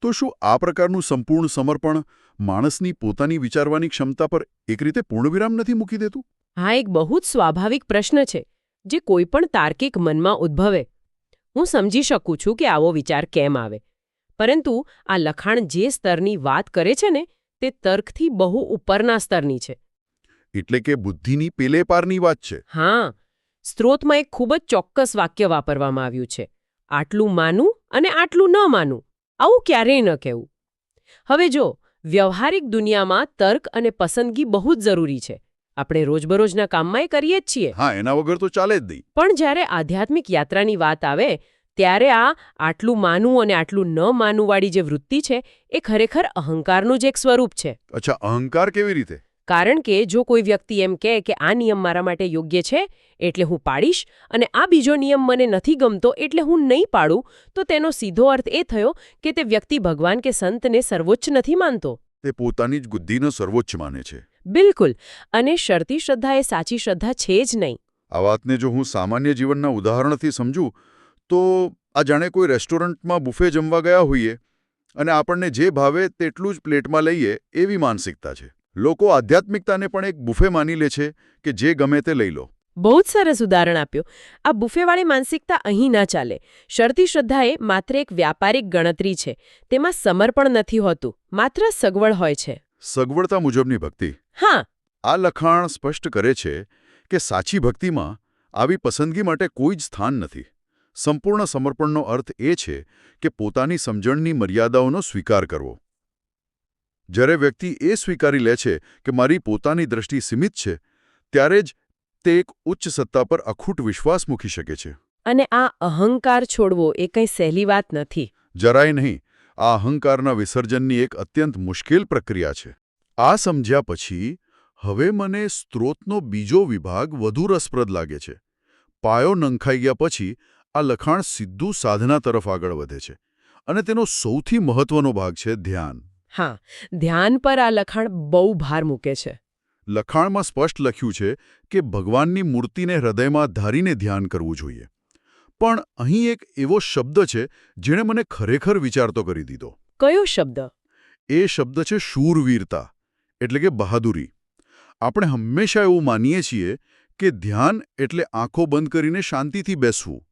તો શું આ પ્રકારનું સંપૂર્ણ સમર્પણ માણસની પોતાની વિચારવાની ક્ષમતા પર એક રીતે પૂર્ણવિરામ નથી મૂકી દેતું? હા, એક બહુ જ સ્વાભાવિક પ્રશ્ન છે જે કોઈ પણ તાર્કિક મનમાં ઉદ્ભવે. હું સમજી શકું છું કે આવો વિચાર કેમ આવે, પરંતુ આ લખાણ જે સ્તરની વાત કરે છે ને, તે તર્કથી બહુ ઉપરના સ્તરની છે. એટલે કે બુદ્ધિની પેલે પારની વાત છે. હા, સ્ત્રોતમાં એક ખૂબ જ ચોક્કસ વાક્ય વાપરવામાં આવ્યું છે: આટલું માનું અને આટલું ન માનું. આવું ક્યારેય ન કહેવું. હવે જો વ્યવહારિક દુનિયામાં તર્ક અને પસંદગી બહુ જ જરૂરી છે. આપણે રોજબરોજના કામમાં એ કરીએ જ છીએ. હા, એના વગર તો ચાલે જ નહીં. પણ જ્યારે આધ્યાત્મિક યાત્રાની વાત આવે ત્યારે આ આટલું માનવું અને આટલું ન માનવું વાળી જે વૃત્તિ છે, એ ખરેખર અહંકારનું જ એક સ્વરૂપ છે. અચ્છા, અહંકાર કેવી રીતે? કારણ કે જો કોઈ વ્યક્તિ એમ કહે કે આ નિયમ મારા માટે યોગ્ય છે એટલે હું પાડીશ અને આ બીજો નિયમ મને નથી ગમતો એટલે હું નહીં પાડું, તો તેનો સીધો અર્થ એ થયો કે તે વ્યક્તિ ભગવાન કે સંતને સર્વોચ્ચ નથી માનતો. તે પોતાની જ બુદ્ધિનો સર્વોચ્ચ માને છે. બિલકુલ. અને શરતી શ્રદ્ધા એ સાચી શ્રદ્ધા છે જ નહીં. આ વાતને જો હું સામાન્ય જીવનના ઉદાહરણથી સમજું તો આ જાણે કોઈ રેસ્ટોરન્ટમાં બુફે જમવા ગયા હોઈએ અને આપણને જે ભાવે તેટલું જ પ્લેટમાં લઈએ એવી માનસિકતા છે. લોકો આધ્યાત્મિકતાને પણ એક બુફે માની લે છે કે જે ગમે તે લઈ લો. બહુ જ સરસ ઉદાહરણ આપ્યું. આ બુફેવાળી માનસિકતા અહીં ના ચાલે. શરતી શ્રદ્ધા એ માત્ર એક વ્યાપારિક ગણતરી છે. તેમાં સમર્પણ નથી હોતું, માત્ર સગવડ હોય છે. સગવડતા મુજબની ભક્તિ. હા. આ લખાણ સ્પષ્ટ કરે છે કે સાચી ભક્તિમાં આવી પસંદગી માટે કોઈ જ સ્થાન નથી. સંપૂર્ણ સમર્પણનો અર્થ એ છે કે પોતાની સમજણની મર્યાદાઓનો સ્વીકાર કરવો. જ્યારે વ્યક્તિ એ સ્વીકારી લે છે કે મારી પોતાની દ્રષ્ટિ સીમિત છે, ત્યારે જ તે એક ઉચ્ચ સત્તા પર અખૂટ વિશ્વાસ મૂકી શકે છે. અને આ અહંકાર છોડવો એ કંઈ સહેલી વાત નથી. જરાય નહીં. આ અહંકારના વિસર્જનની એક અત્યંત મુશ્કેલ પ્રક્રિયા છે. આ સમજ્યા પછી હવે મને સ્ત્રોતનો બીજો વિભાગ વધુ રસપ્રદ લાગે છે. પાયો નંખાઈ ગયા પછી આ લખાણ સીધું સાધના તરફ આગળ વધે છે અને તેનો સૌથી મહત્વનો ભાગ છે ધ્યાન. હા, ધ્યાન પર આ લખાણ બહુ ભાર મૂકે છે. લખાણમાં સ્પષ્ટ લખ્યું છે કે ભગવાનની મૂર્તિને હૃદયમાં ધારીને ધ્યાન કરવું જોઈએ. પણ અહીં એક એવો શબ્દ છે જેણે મને ખરેખર વિચારતો કરી દીધો. કયો શબ્દ? એ શબ્દ છે શૂરવીરતા, એટલે કે બહાદુરી. આપણે હંમેશા એવું માનીએ છીએ કે ધ્યાન એટલે આંખો બંધ કરીને શાંતિથી બેસવું.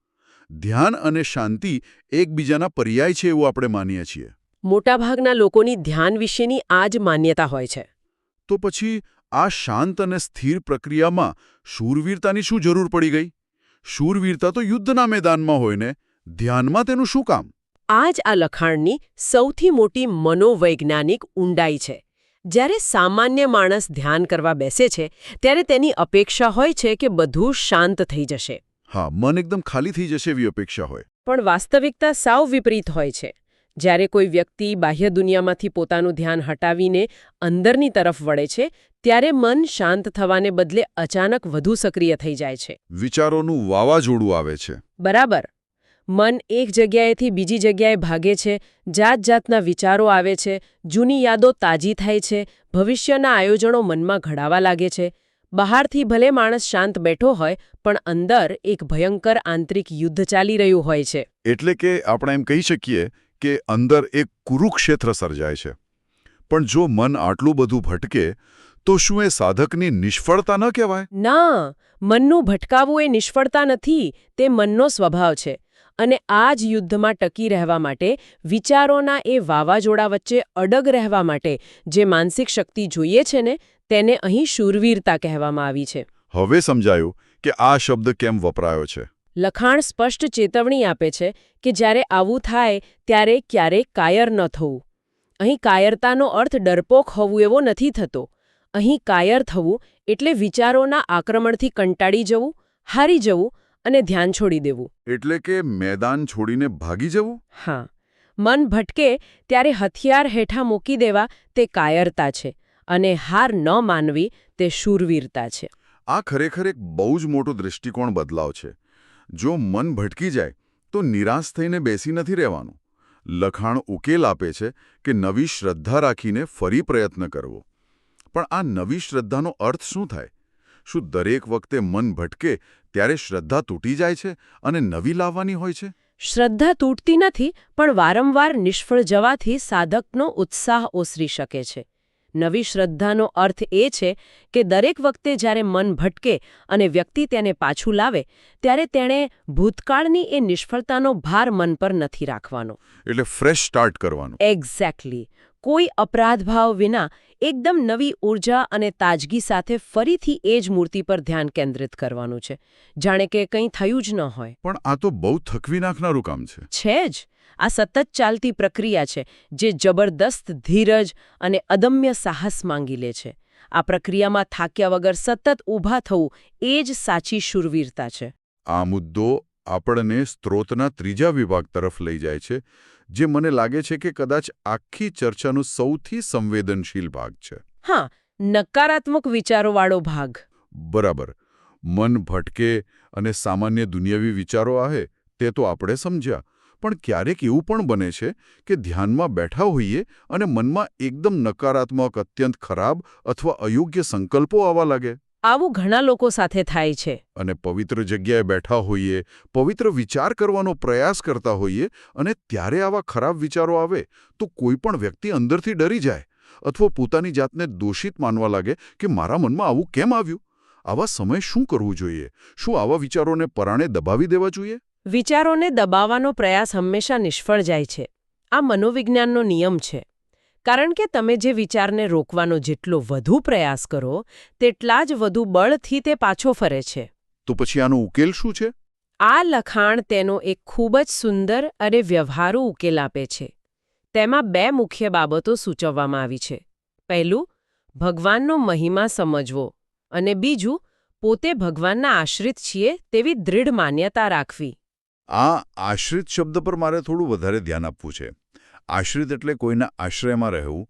ધ્યાન અને શાંતિ એકબીજાના પર્યાય છે એવું આપણે માનીએ છીએ. મોટાભાગના લોકોની ધ્યાન વિશેની આ જ માન્યતા હોય છે. તો પછી આ શાંત અને સ્થિર પ્રક્રિયામાં શૂરવીરતાની શું જરૂર પડી ગઈ? શૂરવીરતા તો યુદ્ધના મેદાનમાં હોય ને, ધ્યાનમાં તેનું શું કામ? આ જ આ લખાણની સૌથી મોટી મનોવૈજ્ઞાનિક ઊંડાઈ છે. જ્યારે સામાન્ય માણસ ધ્યાન કરવા બેસે છે ત્યારે તેની અપેક્ષા હોય છે કે બધું શાંત થઈ જશે. હા, મન એકદમ ખાલી થઈ જશે એવી અપેક્ષા હોય. પણ વાસ્તવિકતા સાવ વિપરીત હોય છે. જ્યારે કોઈ વ્યક્તિ બાહ્ય દુનિયામાંથી પોતાનું ધ્યાન હટાવીને અંદરની તરફ વળે છે ત્યારે મન શાંત થવાને બદલે અચાનક વધુ સક્રિય થઈ જાય છે. વિચારોનું વાવાઝોડું આવે છે. બરાબર. મન એક જગ્યાએથી બીજી જગ્યાએ ભાગે છે, જાત-જાતના વિચારો આવે છે, જૂની યાદો તાજી થાય છે, ભવિષ્યના આયોજનો મનમાં ઘડાવા લાગે છે. બહારથી ભલે માણસ શાંત બેઠો હોય, પણ અંદર એક ભયંકર આંતરિક યુદ્ધ ચાલી રહ્યું હોય છે. એટલે કે આપણે એમ કહી શકીએ કે અંદર એક કુરુક્ષેત્ર સર્જાય છે. પણ જો મન આટલું બધું ભટકે તો શું એ સાધકની નિષ્ફળતા ન કહેવાય? ના, મનનું ભટકાવવું એ નિષ્ફળતા નથી, તે મનનો સ્વભાવ છે. અને આ જ યુદ્ધમાં ટકી રહેવા માટે, વિચારોના એ વાવાઝોડા વચ્ચે અડગ રહેવા માટે જે માનસિક શક્તિ જોઈએ છે ને, તેને અહીં શૂરવીરતા કહેવામાં આવી છે. હવે સમજાયું કે આ શબ્દ કેમ વપરાયો છે. લખાણ સ્પષ્ટ ચેતવણી આપે છે કે જ્યારે આવું થાય ત્યારે ક્યારેય કાયર ન થવું. અહીં કાયરતાનો અર્થ ડરપોક હોવું એવો નથી થતો. અહીં કાયર થવું એટલે વિચારોના આક્રમણથી કંટાળી જવું, હારી જવું અને ધ્યાન છોડી દેવું. એટલે કે મેદાન છોડીને ભાગી જવું? હા. મન ભટકે ત્યારે હથિયાર હેઠા મૂકી દેવા તે કાયરતા છે અને હાર ન માનવી તે શૂરવીરતા છે. આ ખરેખર એક બહુ જ મોટો દૃષ્ટિકોણ બદલાવ છે. જો મન ભટકી જાય તો નિરાશ થઈને બેસી નથી રહેવાનું. લખાણ ઉકેલ આપે છે કે નવી શ્રદ્ધા રાખીને ફરી પ્રયત્ન કરવો. પણ આ નવી શ્રદ્ધાનો અર્થ શું થાય? શું દરેક વખતે મન ભટકે ત્યારે શ્રદ્ધા તૂટી જાય છે અને નવી લાવવાની હોય છે? શ્રદ્ધા તૂટતી નથી, પણ વારંવાર નિષ્ફળ જવાથી સાધકનો ઉત્સાહ ઓસરી શકે છે. નવી શ્રદ્ધાનો અર્થ એ છે કે દરેક વખતે જ્યારે મન ભટકે અને વ્યક્તિ તેને પાછું લાવે ત્યારે તેણે ભૂતકાળની એ નિષ્ફળતાનો ભાર મન પર નથી રાખવાનો. એટલે ફ્રેશ સ્ટાર્ટ કરવાનું. એક્ઝેક્ટલી. કોઈ અપરાધભાવ વિના એકદમ નવી ઊર્જા અને તાજગી સાથે ફરીથી એ જ મૂર્તિ પર ધ્યાન કેન્દ્રિત કરવાનું છે, જાણે કે કંઈ થયું જ ન હોય. પણ આ તો બહુ થકવી નાખનારું કામ છે. છે જ. આ સતત ચાલતી પ્રક્રિયા છે જે જબરદસ્ત ધીરજ અને અદમ્ય સાહસ માંગી લે છે. આ પ્રક્રિયામાં થાક્યા વગર સતત ઊભા થવું એ જ સાચી શૂરવીરતા છે. આ મુદ્દો આપણને સ્ત્રોતના ત્રીજા વિભાગ તરફ લઈ જાય છે, જે મને લાગે છે કે કદાચ આખી ચર્ચાનો સૌથી સંવેદનશીલ ભાગ છે. હા, નકારાત્મક વિચારોવાળો ભાગ. બરાબર. મન ભટકે અને સામાન્ય દુનિયાવી વિચારો આવે તે તો આપણે સમજ્યા, પણ ક્યારેક એવું પણ બને છે કે ધ્યાનમાં બેઠા હોઈએ અને મનમાં એકદમ નકારાત્મક, અત્યંત ખરાબ અથવા અયોગ્ય સંકલ્પો આવવા લાગે. આવું ઘણા લોકો સાથે થાય છે. અને પવિત્ર જગ્યાએ બેઠા હોઈએ, પવિત્ર વિચાર કરવાનો પ્રયાસ કરતા હોઈએ અને ત્યારે આવા ખરાબ વિચારો આવે તો કોઈ પણ વ્યક્તિ અંદરથી ડરી જાય અથવા પોતાની જાતને દોષિત માનવા લાગે કે મારા મનમાં આવું કેમ આવ્યું? આવા સમયે શું કરવું જોઈએ? શું આવા વિચારોને પરાણે દબાવી દેવા જોઈએ? વિચારોને દબાવવાનો પ્રયાસ હંમેશા નિષ્ફળ જાય છે. આ મનોવિજ્ઞાનનો નિયમ છે. કારણ કે તમે જે વિચારને રોકવાનો જેટલો વધુ પ્રયાસ કરો, તેટલા જ વધુ બળથી તે પાછો ફરે છે. તો પછી આનો ઉકેલ શું છે? આ લખાણ તેનો એક ખૂબ જ સુંદર અને વ્યવહારુ ઉકેલ આપે છે. તેમાં 2 મુખ્ય બાબતો સૂચવવામાં આવી છે. પહેલું, ભગવાનનો મહિમા સમજવો અને બીજું, પોતે ભગવાનના આશ્રિત છીએ તેવી દૃઢ માન્યતા રાખવી. આ આશ્રિત શબ્દ પર મારે થોડું વધારે ધ્યાન આપવું છે. આશ્રિત એટલે કોઈના આશ્રયમાં રહેવું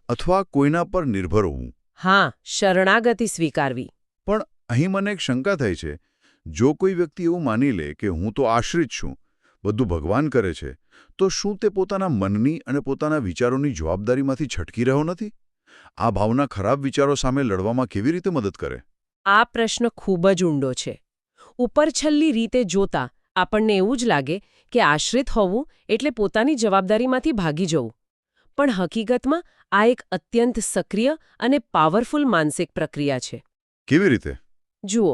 અથવા કોઈના પર નિર્ભર હોવું. હા, શરણાગતિ સ્વીકારવી. પણ અહીં મને એક શંકા થાય છે. જો કોઈ વ્યક્તિ એવું માની લે કે હું તો આશ્રિત છું, બધું ભગવાન કરે છે, તો શું તે પોતાના મનની અને પોતાના વિચારોની જવાબદારીમાંથી છટકી રહ્યો નથી? આ ભાવના ખરાબ વિચારો સામે લડવામાં કેવી રીતે મદદ કરે? આ પ્રશ્ન ખૂબ જ ઊંડો છે. ઉપરછલ્લી રીતે જોતા આપણને એવું જ લાગે કે આશ્રિત હોવું એટલે પોતાની જવાબદારીમાંથી ભાગી જવું. પણ હકીકતમાં આ એક અત્યંત સક્રિય અને પાવરફુલ માનસિક પ્રક્રિયા છે. કેવી રીતે? જુઓ,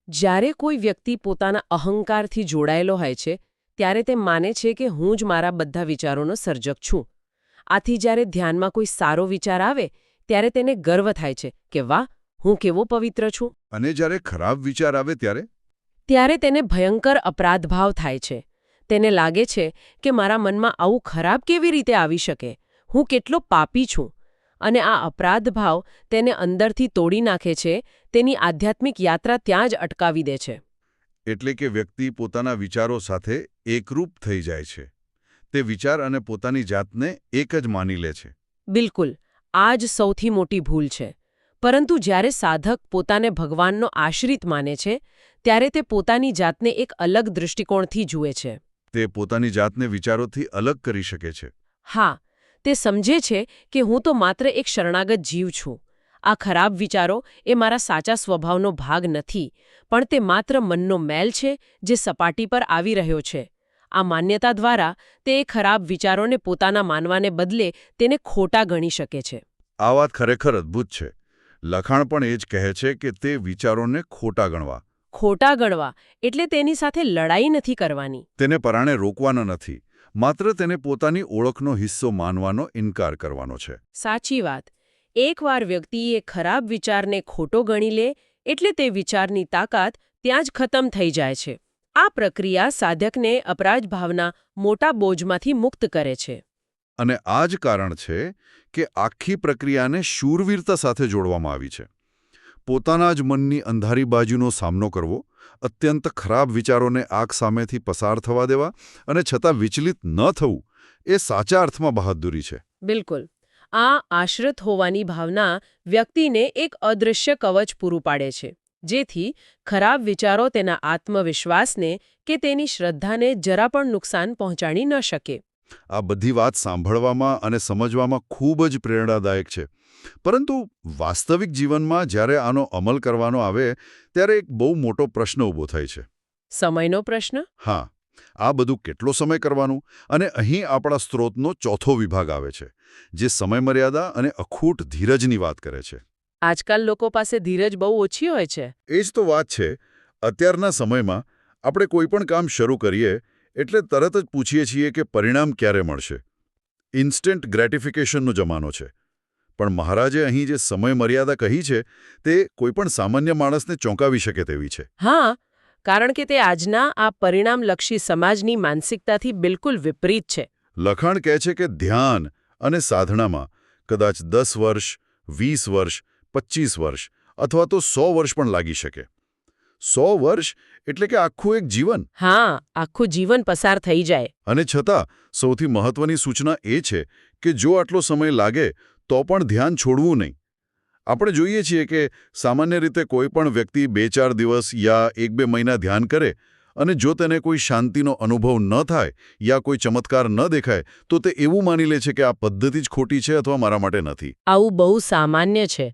જ્યારે કોઈ વ્યક્તિ પોતાના અહંકારથી જોડાયેલો હોય છે, ત્યારે તે માને છે કે હું જ મારા બધા વિચારોનો સર્જક છું. આથી જ્યારે ધ્યાનમાં કોઈ સારો વિચાર આવે, ત્યારે તેને ગર્વ થાય છે કે વાહ, હું કેવો પવિત્ર છું. અને જ્યારે ખરાબ વિચાર આવે ત્યારે? ત્યારે તેને ભયંકર અપરાધભાવ થાય છે. તેને લાગે છે કે મારા મનમાં આવું ખરાબ કેવી રીતે આવી શકે? હું કેટલો પાપી છું. અને આ અપરાધભાવ તેને અંદરથી તોડી નાખે છે, તેની આધ્યાત્મિક યાત્રા ત્યાં જ અટકાવી દે છે. એટલે કે વ્યક્તિ પોતાના વિચારો સાથે એકરૂપ થઈ જાય છે. તે વિચાર અને પોતાની જાતને એક જ માની લે છે. બિલકુલ, આ જ સૌથી મોટી ભૂલ છે. પરંતુ જ્યારે સાધક પોતાને ભગવાનનો આશ્રિત માને છે, ત્યારે તે પોતાની જાતને એક અલગ દૃષ્ટિકોણથી જુએ છે. તે પોતાની જાતને વિચારોથી અલગ કરી શકે છે. હા, તે સમજે છે કે હું તો માત્ર એક શરણાગત જીવ છું. આ ખરાબ વિચારો એ મારા સાચા સ્વભાવનો ભાગ નથી, પણ તે માત્ર મનનો મેલ છે જે સપાટી પર આવી રહ્યો છે. આ માન્યતા દ્વારા તે એ ખરાબ વિચારોને પોતાના માનવાને બદલે તેને ખોટા ગણી શકે છે. આ વાત ખરેખર અદ્ભુત છે. લખાણ પણ એ જ કહે છે કે તે વિચારોને ખોટા ગણવા. ખોટા ગણવા એટલે તેની સાથે લડાઈ નથી કરવાની. તેને પરાણે રોકવાના નથી. માત્ર તેને પોતાની ઓળખનો હિસ્સો માનવાનો ઇનકાર કરવાનો છે. સાચી વાત. એકવાર વ્યક્તિએ ખરાબ વિચારને ખોટો ગણી લે એટલે તે વિચારની તાકાત ત્યાં જ ખતમ થઈ જાય છે. આ પ્રક્રિયા સાધકને અપરાધ ભાવના મોટા બોજમાંથી મુક્ત કરે છે. અને આ જ કારણ છે કે આખી પ્રક્રિયાને શૂરવીરતા સાથે જોડવામાં આવી છે. પોતાના જ મનની અંધારી બાજુનો સામનો કરવો, અત્યંત ખરાબ વિચારોને આંખ સામેથી પસાર થવા દેવા અને છતાં વિચલિત ન થવું, એ સાચા અર્થમાં બહાદુરી છે. બિલકુલ. આ આશ્રિત હોવાની ભાવના વ્યક્તિને એક અદૃશ્ય કવચ પૂરું પાડે છે, જેથી ખરાબ વિચારો તેના આત્મવિશ્વાસને કે તેની શ્રદ્ધાને જરા પણ નુકસાન પહોંચાડી ન શકે. આ બધી વાત સાંભળવામાં અને સમજવામાં ખૂબ જ પ્રેરણાદાયક છે. પરંતુ વાસ્તવિક જીવનમાં જ્યારે આનો અમલ કરવાનો આવે ત્યારે એક બહુ મોટો પ્રશ્ન ઊભો થાય છે. સમયનો પ્રશ્ન? હા, આ બધું કેટલો સમય કરવાનું? અને અહીં આપણા સ્ત્રોતનો ચોથો વિભાગ આવે છે, જે સમયમર્યાદા અને અખૂટ ધીરજની વાત કરે છે. આજકાલ લોકો પાસે ધીરજ બહુ ઓછી હોય છે. એ જ તો વાત છે. અત્યારના સમયમાં આપણે કોઈ પણ કામ શરૂ કરીએ એટલે તરત જ પૂછીએ છીએ કે પરિણામ ક્યારે મળશે. ઇન્સ્ટન્ટ ગ્રેટિફિકેશનનો જમાનો છે. પણ મહારાજે અહીં જે સમય મર્યાદા કહી છે તે કોઈપણ સામાન્ય માણસને ચોંકાવી શકે તેવી છે. હા, કારણ કે તે આજના આ પરિણામલક્ષી સમાજની માનસિકતાથી બિલકુલ વિપરીત છે. લખાણ કહે છે કે ધ્યાન અને સાધનામાં કદાચ 10 વર્ષ, 20 વર્ષ, 25 વર્ષ અથવા તો 100 વર્ષ પણ લાગી શકે. 100 વર્ષ એટલે કે આખું એક જીવન. હા, આખું જીવન પસાર થઈ જાય. અને છતાં સૌથી મહત્વની સૂચના એ છે કે જો આટલો સમય લાગે તો પણ ધ્યાન છોડવું નહીં. આપણે જોઈએ છીએ કે સામાન્ય રીતે કોઈ પણ વ્યક્તિ 2-4 દિવસ યા 1-2 મહિના ધ્યાન કરે અને જો તેને કોઈ શાંતિનો અનુભવ ન થાય યા કોઈ ચમત્કાર ન દેખાય તો તે એવું માની લે છે કે આ પદ્ધતિ જ ખોટી છે અથવા મારા માટે નથી. આવું બહુ સામાન્ય છે.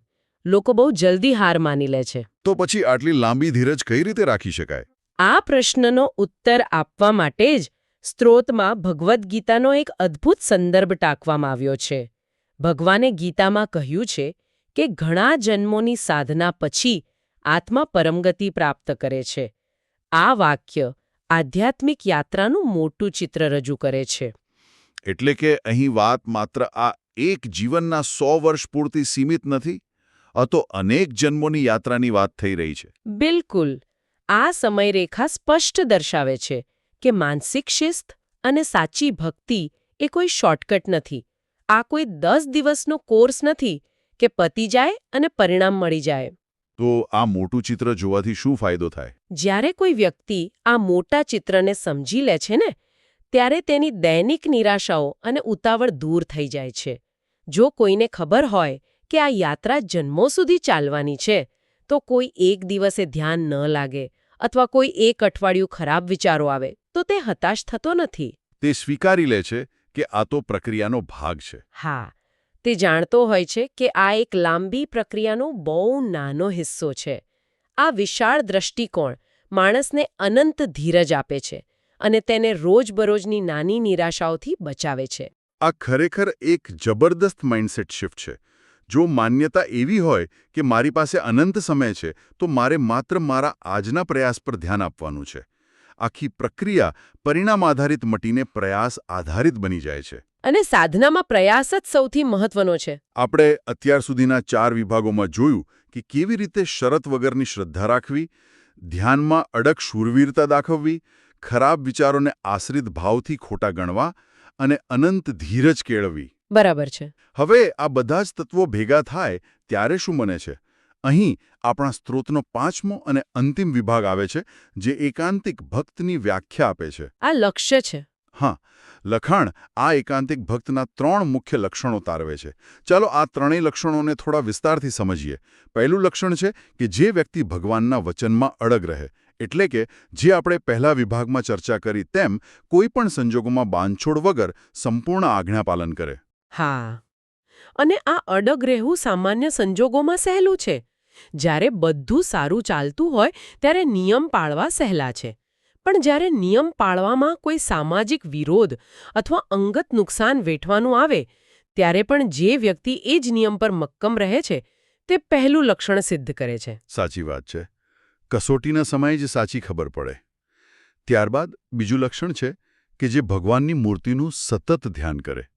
લોકો બહુ જલ્દી હાર માની લે છે. તો પછી આટલી લાંબી ધીરજ કઈ રીતે રાખી શકાય? આ પ્રશ્નનો ઉત્તર આપવા માટે જ સ્ત્રોતમાં ભગવદ્ ગીતાનો એક અદ્ભુત સંદર્ભ ટાંકવામાં આવ્યો છે. ભગવાને ગીતામાં કહ્યું છે કે ઘણા જન્મોની સાધના પછી આત્મા પરમગતિ પ્રાપ્ત કરે છે. આ વાક્ય આધ્યાત્મિક યાત્રાનું મોટું ચિત્ર રજૂ કરે છે. એટલે કે અહીં વાત માત્ર આ એક જીવનના 100 વર્ષ પૂરતી સીમિત નથી, આ તો અનેક જન્મોની યાત્રાની વાત થઈ રહી છે. બિલકુલ. આ સમયરેખા સ્પષ્ટ દર્શાવે છે કે માનસિક શિસ્ત અને સાચી ભક્તિ એ કોઈ શોર્ટકટ નથી. આ કોઈ 10 દિવસનો કોર્સ નથી કે પતી જાય અને પરિણામ મળી જાય. તો આ મોટું ચિત્ર જોવાથી શું ફાયદો થાય? જ્યારે કોઈ વ્યક્તિ આ મોટા ચિત્રને સમજી લે છે ને, ત્યારે તેની દૈનિક નિરાશાઓ અને ઉતાવળ દૂર થઈ જાય છે. જો કોઈને ખબર હોય કે આ યાત્રા જન્મો સુધી ચાલવાની છે, તો કોઈ એક દિવસે ધ્યાન ન લાગે અથવા કોઈ એક અઠવાડિયું ખરાબ વિચારો આવે તો તે હતાશ થતો નથી. તે સ્વીકારી લે છે કે આ તો પ્રક્રિયાનો ભાગ છે. હા, તે જાણતો હોય છે કે આ એક લાંબી પ્રક્રિયાનો બહુ નાનો હિસ્સો છે. આ વિશાળ દ્રષ્ટિકોણ માણસને અનંત ધીરજ આપે છે અને તેને રોજબરોજની નાની નિરાશાઓથી બચાવે છે. આ ખરેખર એક જબરદસ્ત માઇન્ડસેટ શિફ્ટ છે. જો માન્યતા એવી હોય કે મારી પાસે અનંત સમય છે તો મારે માત્ર મારા આજના પ્રયાસ પર ધ્યાન આપવાનું છે. આખી પ્રક્રિયા પરિણામ આધારિત મટીને પ્રયાસ આધારિત બની જાય છે. અને સાધનામાં પ્રયાસ જ સૌથી મહત્વનો છે. આપણે અત્યાર સુધીના 4 વિભાગોમાં જોયું કે કેવી રીતે શરત વગરની શ્રદ્ધા રાખવી, ધ્યાનમાં અડગ શૂરવીરતા દાખવવી, ખરાબ વિચારોને આશ્રિત ભાવથી ખોટા ગણવા અને અનંત ધીરજ કેળવવી. બરાબર છે. હવે આ બધા જ તત્વો ભેગા થાય ત્યારે શું બને છે? અહીં આપણા સ્ત્રોતનો 5મો અને અંતિમ વિભાગ આવે છે, જે એકાંતિક ભક્તની વ્યાખ્યા આપે છે. આ લક્ષ્ય છે. હા, લખાણ આ એકાંતિક ભક્તના 3 મુખ્ય લક્ષણો તારવે છે. ચાલો આ ત્રણેય લક્ષણોને થોડા વિસ્તારથી સમજીએ. પહેલું લક્ષણ છે કે જે વ્યક્તિ ભગવાનના વચનમાં અડગ રહે, એટલે કે જે આપણે પહેલા વિભાગમાં ચર્ચા કરી તેમ કોઈ પણ સંજોગોમાં બાંધછોડ વગર સંપૂર્ણ આજ્ઞાપાલન કરે. હા, અને આ અડગ રહેવું સામાન્ય સંજોગોમાં સહેલું છે. જ્યારે બધું સારું ચાલતું હોય ત્યારે નિયમ પાળવા સહેલા છે. પણ જ્યારે નિયમ પાળવામાં કોઈ સામાજિક વિરોધ અથવા અંગત નુકસાન વેઠવાનું આવે, ત્યારે પણ જે વ્યક્તિ એ જ નિયમ પર મક્કમ રહે છે તે પહેલું લક્ષણ સિદ્ધ કરે છે. સાચી વાત છે. કસોટીના સમયે જ સાચી ખબર પડે. ત્યારબાદ બીજું લક્ષણ છે કે જે ભગવાનની મૂર્તિનું સતત ધ્યાન કરે.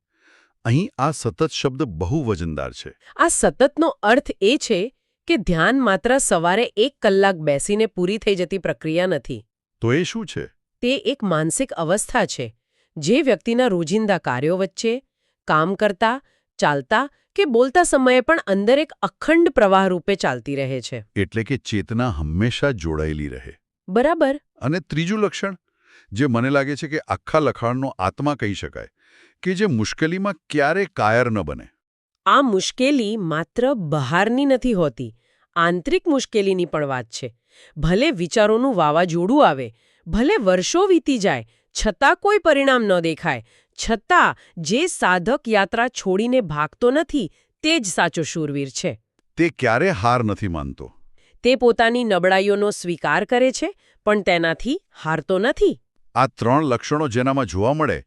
અહીં આ સતત શબ્દ બહુ વજનદાર છે. આ સતતનો અર્થ એ છે કે ધ્યાન માત્ર સવારે 1 કલાક બેસીને પૂરી થઈ જતી પ્રક્રિયા નથી. તો એ શું છે? તે એક માનસિક અવસ્થા છે જે વ્યક્તિના રોજિંદા કાર્યો વચ્ચે, કામ કરતા, ચાલતા કે બોલતા સમયે પણ અંદર એક અખંડ પ્રવાહ રૂપે ચાલતી રહે છે. એટલે કે ચેતના હંમેશા જોડાયેલી રહે. બરાબર. અને ત્રીજું લક્ષણ, જે મને લાગે છે કે આખા લખાણનો આત્મા કહી શકાય, કે જે મુશ્કેલીમાં ક્યારે કાયર ન બને. આ મુશ્કેલી માત્ર બહારની નથી હોતી, આંતરિક મુશ્કેલીની પણ વાત છે. ભલે વિચારોનું વાવાઝોડું આવે, ભલે વર્ષો વીતી જાય, છતાં કોઈ પરિણામ ન દેખાય, છતાં જે સાધક યાત્રા છોડીને ભાગતો નથી તે જ સાચો શૂરવીર છે. તે ક્યારે હાર નથી માનતો. તે પોતાની નબળાઈઓનો સ્વીકાર કરે છે પણ તેનાથી હારતો નથી. આ 3 લક્ષણો જેનામાં જોવા મળે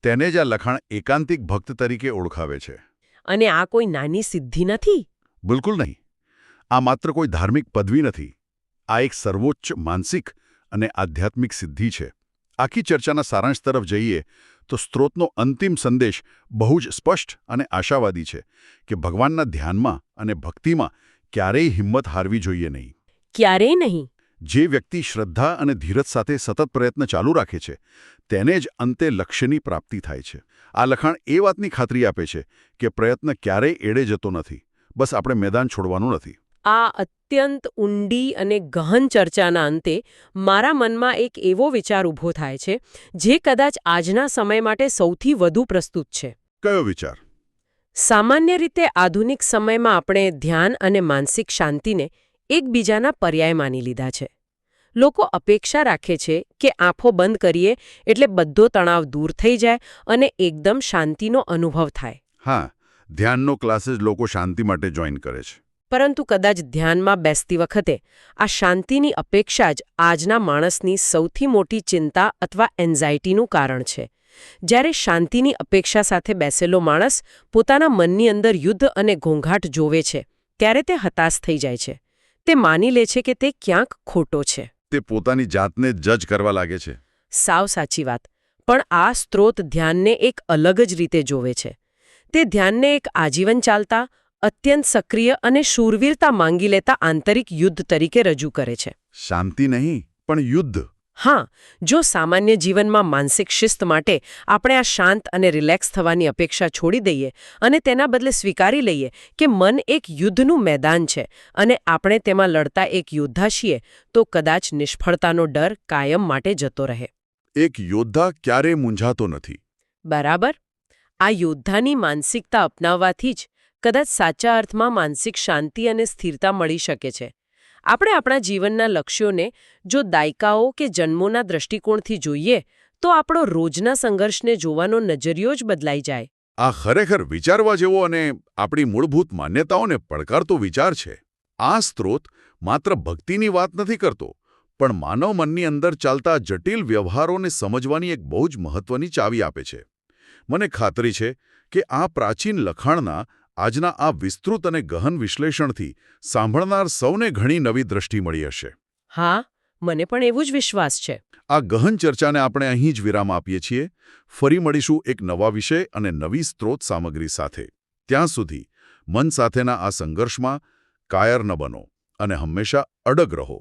તેને જ આ લખાણ એકાંતિક ભક્ત તરીકે ઓળખાવે છે. અને આ કોઈ નાની સિદ્ધિ નથી. બિલકુલ નહીં. આ માત્ર કોઈ ધાર્મિક પદવી નથી. આ એક સર્વોચ્ચ માનસિક અને આધ્યાત્મિક સિદ્ધિ છે. આખી ચર્ચાના સારાંશ તરફ જઈએ તો સ્ત્રોતનો અંતિમ સંદેશ બહુ જ સ્પષ્ટ અને આશાવાદી છે કે ભગવાનના ધ્યાનમાં અને ભક્તિમાં ક્યારેય હિંમત હારવી જોઈએ નહીં. ક્યારેય નહીં. જે વ્યક્તિ શ્રદ્ધા અને ધીરજ સાથે સતત પ્રયત્ન ચાલુ રાખે છે તેને જ અંતે લક્ષ્યની પ્રાપ્તિ થાય છે. આ લખાણ એ વાતની ખાતરી આપે છે કે પ્રયત્ન ક્યારેય એળે જતો નથી. બસ આપણે મેદાન છોડવાનું નથી. આ અત્યંત ઊંડી અને ગહન ચર્ચાના અંતે મારા મનમાં એક એવો વિચાર ઊભો થાય છે જે કદાચ આજના સમય માટે સૌથી વધુ પ્રસ્તુત છે. કયો વિચાર? સામાન્ય રીતે આધુનિક સમયમાં આપણે ધ્યાન અને માનસિક શાંતિને એકબીજાના પર્યાય માની લીધા છે. લોકો અપેક્ષા રાખે છે કે આંખો બંધ કરીએ એટલે બધો તણાવ દૂર થઈ જાય અને એકદમ શાંતિનો અનુભવ થાય. હા, ધ્યાનનો ક્લાસીસ લોકો શાંતિ માટે જોઈન કરે છે. પરંતુ કદાચ ધ્યાનમાં બેસતી વખતે આ શાંતિની અપેક્ષા જ આજના માણસની સૌથી મોટી ચિંતા અથવા એન્ઝાયટીનું કારણ છે. જ્યારે શાંતિની અપેક્ષા સાથે બેસેલો માણસ પોતાના મનની અંદર યુદ્ધ અને ઘોંઘાટ જોવે છે ત્યારે તે હતાશ થઈ જાય છે. તે માની લે છે કે તે ક્યાંક ખોટો છે. તે પોતાની જાતને જજ કરવા લાગે છે. સાવ સાચી વાત. પણ આ સ્ત્રોત ધ્યાનને એક અલગ જ રીતે જોવે છે. તે ધ્યાનને એક આજીવન ચાલતા, અત્યંત સક્રિય અને શૂરવીરતા માંગી લેતા આંતરિક યુદ્ધ તરીકે રજૂ કરે છે. શાંતિ નહીં, પણ યુદ્ધ. હા, જો સામાન્ય જીવનમાં માનસિક શિસ્ત માટે આપણે આ શાંત અને રિલેક્સ થવાની અપેક્ષા છોડી દઈએ અને તેના બદલે સ્વીકારી લઈએ કે મન એક યુદ્ધનું મેદાન છે અને આપણે તેમાં લડતા એક યોદ્ધા છીએ, તો કદાચ નિષ્ફળતાનો ડર કાયમ માટે જતો રહે. એક યોદ્ધા ક્યારેય મૂંઝાતો નથી. બરાબર. આ યોદ્ધાની માનસિકતા અપનાવવાથી જ કદાચ સાચા અર્થમાં માનસિક શાંતિ અને સ્થિરતા મળી શકે છે. આપણે આપણા જીવનના લક્ષ્યોને જો દાયકાઓ કે જન્મોના દૃષ્ટિકોણથી જોઈએ તો આપણો રોજના સંઘર્ષને જોવાનો નજરિયો જ બદલાઈ જાય. આ ખરેખર વિચારવા જેવો અને આપણી મૂળભૂત માન્યતાઓને પડકારતો વિચાર છે. આ સ્ત્રોત માત્ર ભક્તિની વાત નથી કરતો, પણ માનવ મનની અંદર ચાલતા જટિલ વ્યવહારોને સમજવાની એક બહુ જ મહત્વની ચાવી આપે છે. મને ખાતરી છે કે આ પ્રાચીન લખાણના આજના આ વિસ્તૃત અને ગહન વિશ્લેષણથી સાંભળનાર સૌને ઘણી નવી દ્રષ્ટિ મળી હશે. હા, મને પણ એવું જ વિશ્વાસ છે. આ ગહન ચર્ચાને આપણે અહીં જ વિરામ આપીએ છીએ. ફરી મળીશું એક નવા વિષય અને નવી સ્ત્રોત સામગ્રી સાથે. ત્યાં સુધી મન સાથેના આ સંઘર્ષમાં કાયર ન બનો અને હંમેશા અડગ રહો.